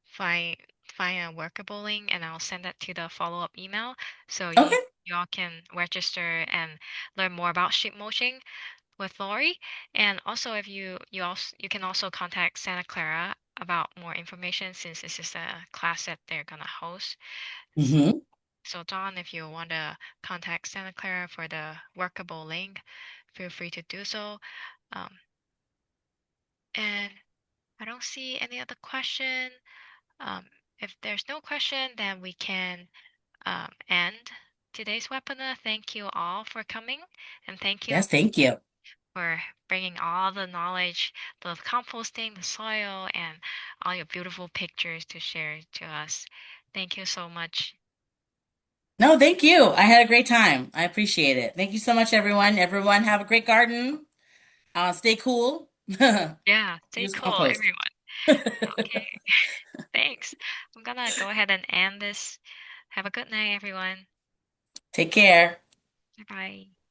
find find a workable link and I'll send that to the follow-up email so Okay. y'all can register and learn more about ship motion with Lori. And also if you can also contact Santa Clara about more information since this is a class that they're gonna host. Hmm. So John, if you want to contact Santa Clara for the workable link, feel free to do so. Um, and I don't see any other question. Um, if there's no question, then we can end today's webinar. Thank you all for coming, and thank you Yes, thank you. for bringing all the knowledge, the composting, the soil, and all your beautiful pictures to share to us. Thank you so much. No, thank you. I had a great time. I appreciate it. Thank you so much, everyone. Everyone have a great garden. Stay cool. Yeah, stay Use cool, compost. everyone. Okay, thanks. I'm gonna go ahead and end this. Have a good night, everyone. Take care. Bye bye.